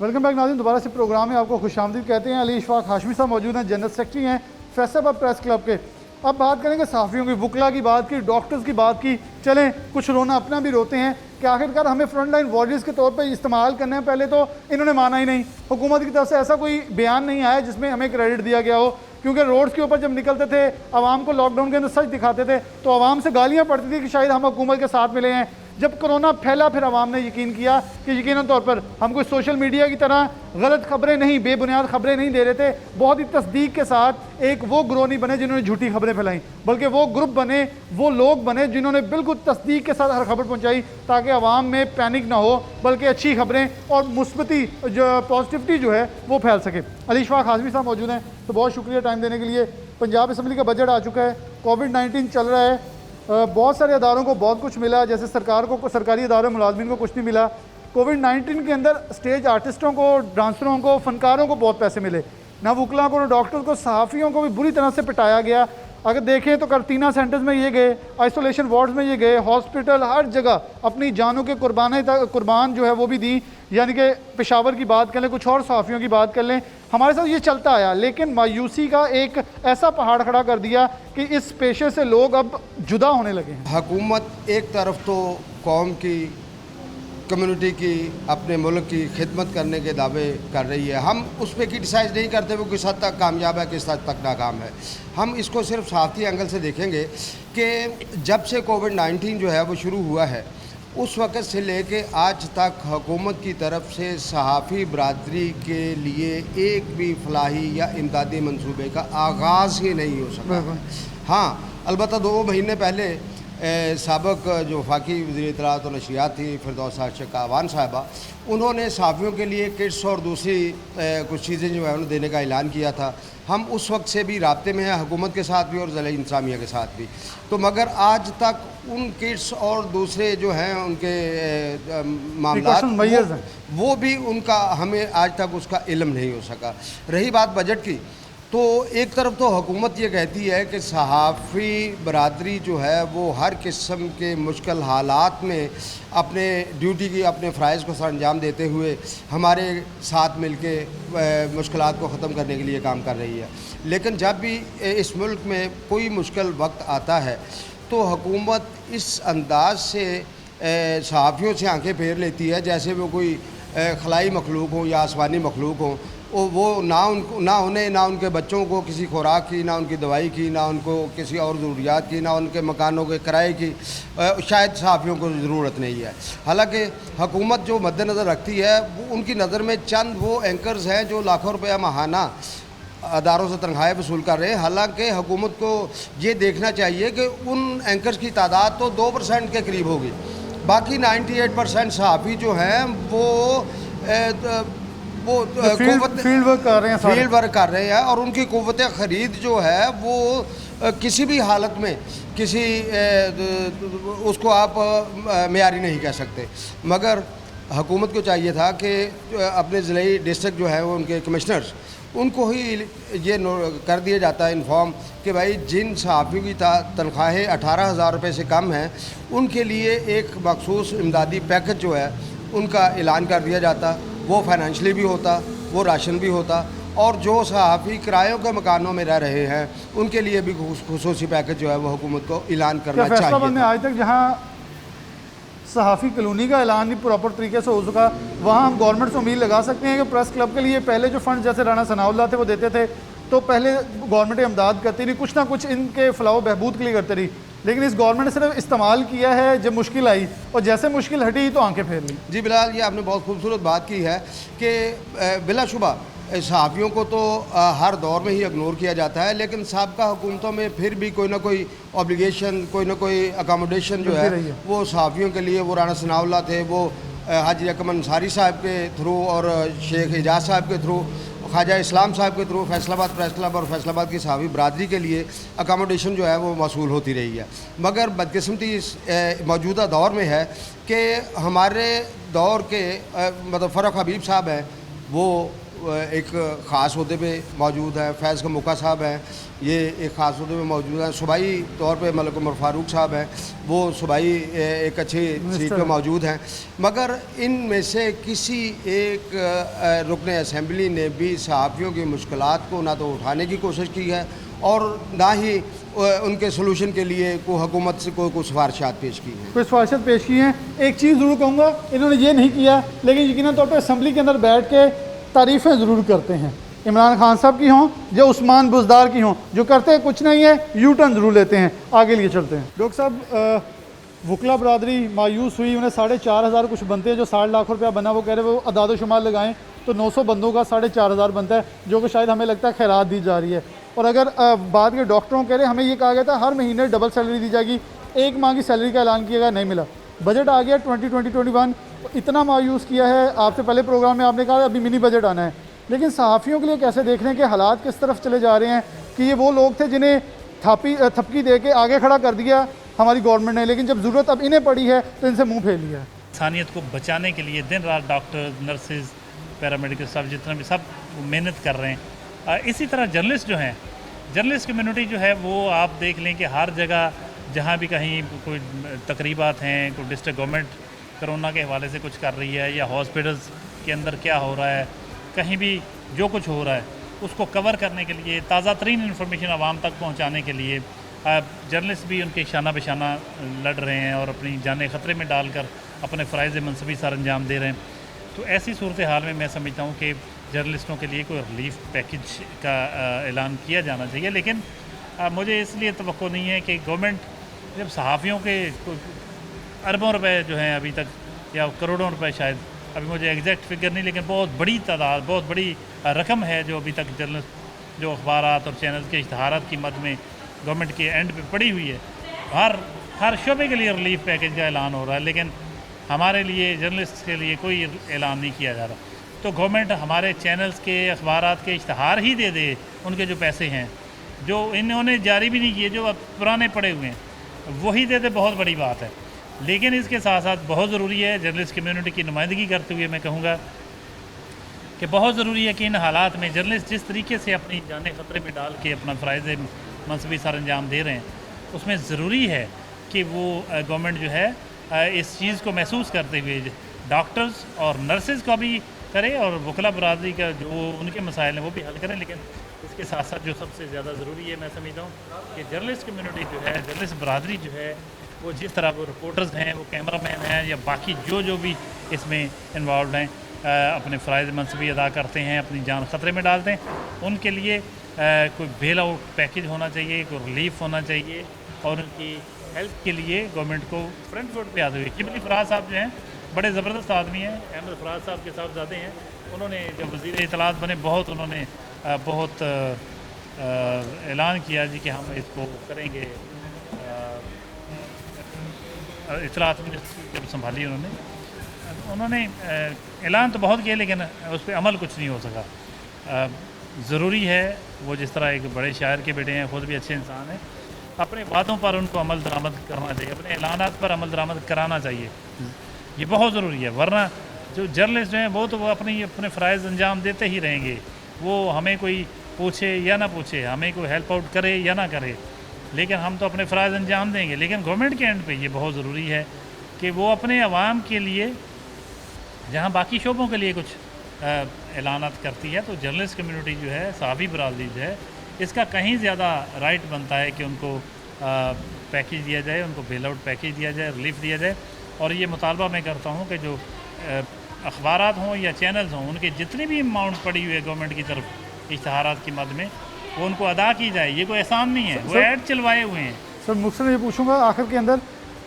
वेलकम बैक नाज़रीन, दोबारा से प्रोग्राम में आपको खुशामदीद कहते हैं। अली इशफाक हाशमी साहब मौजूद हैं, जनरल सेक्रेटरी हैं फैसलाबाद प्रेस क्लब के। अब बात करेंगे सहाफ़ियों की, वकला की बात की, डॉक्टर्स की बात की। चलें, कुछ रोना अपना भी रोते हैं कि आखिरकार हमें फ्रंट लाइन वॉरियर्स के तौर पर इस्तेमाल करना है। पहले तो इन्होंने माना ही नहीं, हुकूमत की तरफ से ऐसा कोई बयान नहीं आया जिसमें हमें क्रेडिट दिया गया हो, क्योंकि रोड्स के ऊपर जब निकलते थे आवाम को लॉकडाउन के अंदर सच दिखाते थे तो आवाम से गालियाँ पड़ती थी कि शायद हम हुकूमत के साथ मिले हैं। जब कोरोना फैला फिर आवाम ने यकीन किया कि यकीनन तौर पर हम कोई सोशल मीडिया की तरह गलत खबरें नहीं, बेबुनियाद खबरें नहीं दे रहे थे। बहुत ही तस्दीक के साथ एक वो ग्रोह नहीं बने जिन्होंने झूठी खबरें फैलाई, बल्कि वो ग्रुप बने, वो लोग बने जिन्होंने बिल्कुल तस्दीक के साथ हर खबर पहुँचाई ताकि आवाम में पैनिक ना हो, बल्कि अच्छी खबरें और मुस्बती जो पॉजिटिविटी जो है वो फैल सके। अली इशफाक हाशमी साहब मौजूद हैं, तो बहुत शुक्रिया टाइम देने के लिए। पंजाब असम्बली का बजट आ चुका है, कोविड-19 चल रहा है, बहुत सारे अदारों को बहुत कुछ मिला, जैसे सरकार को, सरकारी अदारों मुलाजमीन को कुछ नहीं मिला। कोविड-19 के अंदर स्टेज आर्टिस्टों को, डांसरों को, फनकारों को बहुत पैसे मिले, ना वकला को, ना डॉक्टर्स को, सहाफ़ियों को भी बुरी तरह से पिटाया गया। अगर देखें तो करतीना सेंटर्स में ये गए, आइसोलेशन वार्ड्स में ये गए, हॉस्पिटल, हर जगह अपनी जानों के कुर्बान जो है वो भी दी। यानी कि पेशावर की बात कर लें, कुछ और सहाफ़ियों की बात कर लें, हमारे साथ ये चलता आया, लेकिन मायूसी का एक ऐसा पहाड़ खड़ा कर दिया कि इस पेशे से लोग अब जुदा होने लगे हैं। हुकूमत एक तरफ तो कौम की कम्युनिटी की, अपने मुल्क की खिदमत करने के दावे कर रही है। हम उस पर क्रिटिसाइज़ नहीं करते वो किस हद तक कामयाब है, किस हद तक नाकाम है। हम इसको सिर्फ सहाफ़ती एंगल से देखेंगे कि जब से कोविड-19 जो है वो शुरू हुआ है, उस वक़्त से लेके आज तक हुकूमत की तरफ से सहाफ़ी बरादरी के लिए एक भी फलाही या इमदादी मंसूबे का आगाज़ ही नहीं हो सका। हाँ, अलबत्ता 2 महीने पहले साबिक़ जो वफाकी वज़ीर इत्तलाआत और नशरियात थी फिरदौस कावान साहिबा, उन्होंने सहाफ़ियों के लिए किट्स और दूसरी कुछ चीज़ें जो है उन्होंने देने का ऐलान किया था। हम उस वक्त से भी राब्ते में हैं हुकूमत के साथ भी और ज़िला इंतज़ामिया के साथ भी। तो मगर आज तक उन किट्स और दूसरे जो हैं उनके मामलात वो भी उनका हमें आज तक उसका इल्म नहीं हो सका। रही बात बजट की, तो एक तरफ तो हुकूमत ये कहती है कि सहाफ़ी बरादरी जो है वो हर किस्म के मुश्किल हालात में अपने ड्यूटी की, अपने फ़राइज़ को सर अंजाम देते हुए हमारे साथ मिल के मुश्किलात को ख़त्म करने के लिए काम कर रही है। लेकिन जब भी इस मुल्क में कोई मुश्किल वक्त आता है तो हुकूमत इस अंदाज से सहाफ़ियों से आंखें फेर लेती है जैसे वो कोई खलाई मखलूक हो या आसमानी मखलूक हो। वो ना उनके बच्चों को किसी खुराक की, ना उनकी दवाई की, ना उनको किसी और ज़रूरियात की, ना उनके मकानों के किराए की शायद सहाफ़ियों को ज़रूरत नहीं है। हालांकि हुकूमत जो मद्देनज़र रखती है वो उनकी नज़र में चंद वो एंकर्स हैं जो लाखों रुपया माहाना अदारों से तनख्वाहें वसूल कर रहे हैं। हालांकि हुकूमत को ये देखना चाहिए कि उन एंकर्स की तादाद तो 2% के करीब होगी, बाकी 98% सहाफ़ी जो हैं वो फील्ड वर्क कर रहे हैं और उनकी क़ुव्वत ख़रीद जो है वो किसी भी हालत में उसको आप मेयारी नहीं कह सकते। मगर हुकूमत को चाहिए था कि अपने ज़िले डिस्ट्रिक्ट जो है वो उनके कमिश्नर्स उनको ही ये कर दिया जाता है इन्फॉर्म कि भाई जिन सहाफ़ियों की तनख्वाहें 18,000 रुपये से कम हैं उनके लिए एक मखसूस इमदादी पैकेज जो है उनका ऐलान कर दिया जाता। वो फाइनेंशली भी होता, वो राशन भी होता, और जो सहाफ़ी किरायों के मकानों में रह रहे हैं उनके लिए भी खुसूसी पैकेज जो है वो हुकूमत को ऐलान करना चाहिए। फैसलाबाद में आज तक जहाँ सहाफ़ी कॉलोनी का ऐलान नहीं प्रॉपर तरीके से हो सका, वहाँ हम गवर्नमेंट से उम्मीद लगा सकते हैं कि प्रेस क्लब के लिए पहले जो फंड जैसे राना सनाउल्लाह थे वो देते थे, तो पहले गवर्नमेंट इमदाद करती रही, कुछ ना कुछ इनके फलाह बहबूद के लिए करती रही, लेकिन इस गवर्नमेंट ने सिर्फ इस्तेमाल किया है जब मुश्किल आई और जैसे मुश्किल हटी तो आंखें फेर ली। जी बिलाल, ये आपने बहुत खूबसूरत बात की है कि बिलाशुबा सहाफ़ियों को तो हर दौर में ही इग्नोर किया जाता है, लेकिन साबका हुकूमतों में फिर भी कोई ना कोई ऑब्लिगेशन, कोई ना कोई अकोमोडेशन जो है वो सहाफ़ियों के लिए, वो राना सनाउल्लाह थे, वो हाजी अकमल अंसारी साहब के थ्रू और शेख एजाज साहब के थ्रू, ख्वाजा इस्लाम साहब के थ्रू फैसलाबाद प्रेस क्लब और फैसलाबाद की सहाफ़ी बरादरी के लिए अकोमोडेशन जो है वो मौसूल होती रही है। मगर बदकिस्मती इस मौजूदा दौर में है कि हमारे दौर के मतलब फ़ारूक हबीब साहब हैं, वो एक ख़ास अहदे पे मौजूद है, फैज़ का मुका साहब हैं, ये एक ख़ास अहदे पे मौजूद हैं, सूबाई तौर पे मलिक उमर फ़ारूक साहब हैं, वो सूबाई एक अच्छी सीट पे मौजूद हैं। मगर इनमें से किसी एक रुकन असम्बली ने भी सहाफ़ियों की मुश्किलात को ना तो उठाने की कोशिश की है और ना ही उनके सोल्यूशन के लिए कोई हुकूमत से कोई सिफारिशात पेश की हैं। कोई सिफारिशात पेश की हैं। एक चीज़ ज़रूर कहूँगा, इन्होंने ये नहीं किया, लेकिन यकीनन तौर पर असम्बली के अंदर बैठ के तारीफ़ें ज़रूर करते हैं, इमरान खान साहब की हों या उस्मान बुज़दार की हों, जो करते कुछ नहीं है, यू टर्न ज़रूर लेते हैं। आगे लिए चलते हैं। डॉक्टर साहब, वकला बरादरी मायूस हुई, उन्हें 4,500 कुछ बनते हैं, जो 60 लाख रुपया बना, वो कह रहे वो अदाद शुमार लगाएं तो 900 बंदों का 4,500 बनता है, जो कि शायद हमें लगता है खैरात दी जा रही है। और अगर बात के डॉक्टरों कह रहे, हमें ये कहा गया था हर महीने डबल सैलरी दी जाएगी, एक माह की सैलरी का ऐलान किया गया, नहीं मिला। बजट आ गया 2020-21, इतना मायूस किया है। आपसे पहले प्रोग्राम में आपने कहा अभी मिनी बजट आना है, लेकिन सहाफ़ियों के लिए कैसे देख रहे हैं कि हालात किस तरफ चले जा रहे हैं कि ये वो लोग थे जिन्हें थपकी दे के आगे खड़ा कर दिया हमारी गवर्नमेंट ने, लेकिन जब ज़रूरत अब इन्हें पड़ी है तो इनसे मुंह फेर लिया है। इंसानियत को बचाने के लिए दिन रात डॉक्टर्स, नर्सेज, पैरामेडिकल स्टाफ जितना भी सब मेहनत कर रहे हैं। इसी तरह जर्नलिस्ट जो हैं, जर्नलिस्ट कम्युनिटी जो है वो आप देख लें कि हर जगह जहाँ भी कहीं कोई तकरीबात हैं, कोई डिस्ट्रिक्ट गवर्नमेंट कोरोना के हवाले से कुछ कर रही है या हॉस्पिटल्स के अंदर क्या हो रहा है, कहीं भी जो कुछ हो रहा है उसको कवर करने के लिए, ताज़ा तरीन इन्फॉर्मेशन आवाम तक पहुँचाने के लिए जर्नलिस्ट भी उनके शाना बेशाना लड़ रहे हैं और अपनी जानें ख़तरे में डालकर अपने फ़राइज़ मनसबी सर अंजाम दे रहे हैं। तो ऐसी सूरत हाल में मैं समझता हूँ कि जर्नलिस्टों के लिए कोई रिलीफ पैकेज का ऐलान किया जाना चाहिए। लेकिन मुझे इसलिए तवक्को नहीं है कि गवर्नमेंट जब सहाफ़ियों के अरबों रुपए जो हैं अभी तक, या करोड़ों रुपए शायद, अभी मुझे एग्जैक्ट फिगर नहीं, लेकिन बहुत बड़ी तादाद, बहुत बड़ी रकम है जो अभी तक जर्नलिस्ट जो अखबारात और चैनल के इश्तहारात की मद में गवर्नमेंट के एंड पे पड़ी हुई है। हर शोबे के लिए रिलीफ पैकेज का ऐलान हो रहा है, लेकिन हमारे लिए जर्नलिस्ट के लिए कोई ऐलान नहीं किया जा रहा। तो गवर्नमेंट हमारे चैनल्स के, अखबारात के इश्तहार ही दे दे, उनके जो पैसे हैं जो इन्होंने जारी भी नहीं किए, जो अब पुराने पड़े हुए हैं, वही दे दे, बहुत बड़ी बात है। लेकिन इसके साथ साथ बहुत ज़रूरी है, जर्नलिस्ट कम्यूनिटी की नुमाइंदगी करते हुए मैं कहूँगा कि बहुत ज़रूरी है कि इन हालात में जर्नलिस्ट जिस तरीके से अपनी जाने ख़तरे में डाल के अपना फ़राइज़ मनसबी सर अंजाम दे रहे हैं, उसमें ज़रूरी है कि वो गवर्नमेंट जो है इस चीज़ को महसूस करते हुए डॉक्टर्स और नर्सेज़ को भी करे और वकला बरादरी का जो उनके मसाइल हैं वो भी हल करें। लेकिन इसके साथ साथ जो सबसे ज़्यादा ज़रूरी है मैं समझता हूँ कि जर्नलिस्ट कम्यूनिटी जो है, जर्नलिस्ट बरादरी जो है, वो जिस तरह वो रिपोर्टर्स हैं, वो कैमरामैन हैं, या बाकी जो भी इसमें इन्वॉल्व हैं, अपने फ़राइज़ मनसबी अदा करते हैं, अपनी जान ख़तरे में डालते हैं, उनके लिए कोई बेल आउट पैकेज होना चाहिए, कोई रिलीफ होना चाहिए। और उनकी हेल्प के लिए गवर्नमेंट को फ्रंट फुट पे आते हुए, किबली फराज साहब जो हैं बड़े ज़बरदस्त आदमी हैं, अहमद फराज साहब के साहबजादे हैं, उन्होंने जब वज़ीर इत्तलात बने उन्होंने बहुत ऐलान किया जी कि हम इसको करेंगे। इत्तलात मिनिस्ट्री जब संभाली उन्होंने ऐलान तो बहुत किया, लेकिन उस पर अमल कुछ नहीं हो सका। ज़रूरी है वो जिस तरह एक बड़े शायर के बेटे हैं, ख़ुद भी अच्छे इंसान हैं, अपने बातों पर उनको अमल दरामद करना चाहिए, अपने ऐलानात पर अमल दरामद कराना चाहिए। ये बहुत ज़रूरी है, वरना जो जर्नलिस्ट हैं वो तो वो अपने फ़राइज़ अंजाम देते ही रहेंगे। वो हमें कोई पूछे या ना पूछे, हमें कोई हेल्प आउट करे या ना करे, लेकिन हम तो अपने फ़राइज़ अंजाम देंगे। लेकिन गवर्नमेंट के एंड पे ये बहुत ज़रूरी है कि वो अपने अवाम के लिए, जहाँ बाकी शोबों के लिए कुछ ऐलानात करती है, तो जर्नलिस्ट कम्यूनिटी जो है, सहाफ़ी बरादरी जो है, इसका कहीं ज़्यादा राइट बनता है कि उनको पैकेज दिया जाए, उनको बेल आउट पैकेज दिया जाए, रिलीफ दिया जाए। और ये मुतालबा मैं करता हूँ कि जो अखबारात हों या चैनल्स हों, उनकी जितनी भी अमाउंट पड़ी हुई है गवर्नमेंट की तरफ इश्तहारात की मद में, वो उनको अदा की जाए। ये कोई एहसान नहीं है, वो ऐड चलवाए हुए हैं। सर मुझसे ये पूछूंगा आखिर के अंदर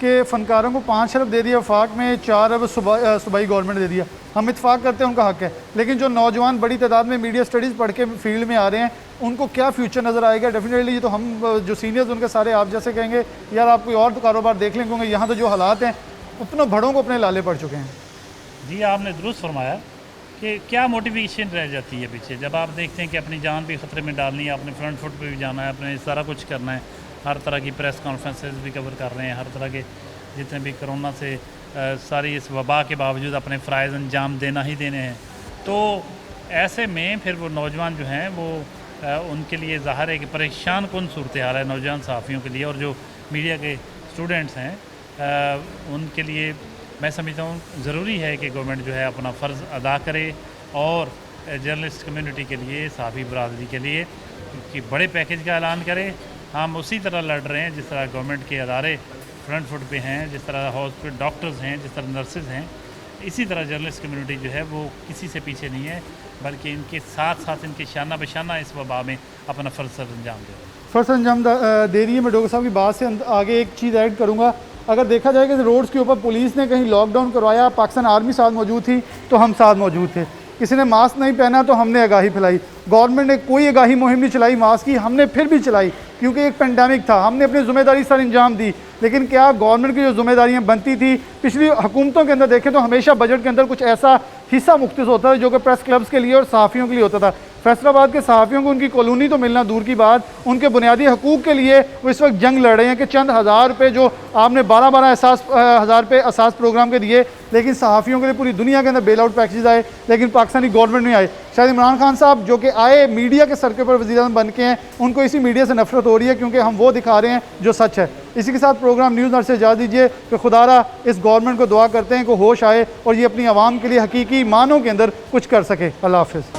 कि फ़नकारों को 5 अरब दे दिया वफाक में, 4 अरब सूबाई गवर्नमेंट दे दिया, हम इत्तेफाक करते हैं, उनका हक़ है। लेकिन जो नौजवान बड़ी तादाद में मीडिया स्टडीज़ पढ़ के फील्ड में आ रहे हैं, उनको क्या फ्यूचर नज़र आएगा? डेफिनेटली ये तो हम जो सीनियर्स उनके सारे आप जैसे कहेंगे यार आप कोई और तो कारोबार देख लें, क्योंकि यहाँ तो जो हालात हैं उतनों भड़ों को अपने लाले पड़ चुके हैं। जी आपने दुरुस्त फरमाया कि क्या मोटिवेशन रह जाती है पीछे, जब आप देखते हैं कि अपनी जान भी ख़तरे में डालनी है, अपने फ्रंट फुट पे भी जाना है, अपने सारा कुछ करना है, हर तरह की प्रेस कॉन्फ्रेंसेस भी कवर कर रहे हैं, हर तरह के जितने भी कोरोना से सारी इस वबा के बावजूद अपने फ़राइज़ अंजाम देना ही देने हैं। तो ऐसे में फिर वो नौजवान जो हैं वो उनके लिए ज़ाहिर है कि परेशान कौन सूरत हाल है नौजवान सहाफ़ियों के लिए, और जो मीडिया के स्टूडेंट्स हैं उनके लिए मैं समझता हूँ ज़रूरी है कि गवर्नमेंट जो है अपना फ़र्ज़ अदा करे और जर्नलिस्ट कम्यूनिटी के लिए, सहाफ़ी बरादरी के लिए कि बड़े पैकेज का ऐलान करे। हम उसी तरह लड़ रहे हैं जिस तरह गवर्नमेंट के अदारे फ्रंट फुट पे हैं, जिस तरह हॉस्पिटल डॉक्टर्स हैं, जिस तरह नर्सेज़ हैं, इसी तरह जर्नलिस्ट कम्यूनिटी जो है वो किसी से पीछे नहीं है, बल्कि इनके साथ साथ इनके शाना बशाना इस वबा में अपना फ़र्ज़ अंजाम दे। फ़र्ज़ अंजाम दे रही है। मैं डॉक्टर साहब की बात से आगे एक चीज़ ऐड करूँगा, अगर देखा जाए कि रोड्स के ऊपर पुलिस ने कहीं लॉकडाउन करवाया, पाकिस्तान आर्मी साथ मौजूद थी तो हम साथ मौजूद थे, किसी ने मास्क नहीं पहना तो हमने आगाही फैलाई, गवर्नमेंट ने कोई आगाही मुहिम नहीं चलाई मास्क की, हमने फिर भी चलाई क्योंकि एक पेंडेमिक था, हमने अपनी ज़िम्मेदारी सर अंजाम दी। लेकिन क्या गवर्नमेंट की जो जिम्मेदारियां बनती थी पिछली हुकूमतों के अंदर देखें तो हमेशा बजट के अंदर कुछ ऐसा हिस्सा मुख्तस होता है जो कि प्रेस क्लब्स के लिए और सहाफ़ियों के लिए होता था। फैसलाबाद के सहाफ़ियों को उनकी कॉलोनी तो मिलना दूर की बात, उनके बुनियादी हकूक़ के लिए वो इस वक्त जंग लड़ रहे हैं कि चंद हज़ार रुपये जो आपने 12-12 हज़ार रुपये असास प्रोग्राम के दिए, लेकिन सहाफ़ियों के लिए पूरी दुनिया के अंदर बेल आउट पैकेज आए, लेकिन पाकिस्तानी गवर्नमेंट नहीं आए। शायद इमरान खान साहब जो कि आए मीडिया के सर के ऊपर वज़ीर-ए-आज़म बन के हैं, उनको इसी मीडिया से नफरत हो रही है क्योंकि हम वो दिखा रहे हैं जो सच है। इसी के साथ प्रोग्राम न्यूज़ नर से इजाज़त दीजिए कि खुदारा इस गवर्नमेंट को दुआ करते हैं कि होश आए और ये अपनी आवाम के लिए हकीकी मानों के अंदर कुछ कर सके। अल्लाह हाफ़िज़।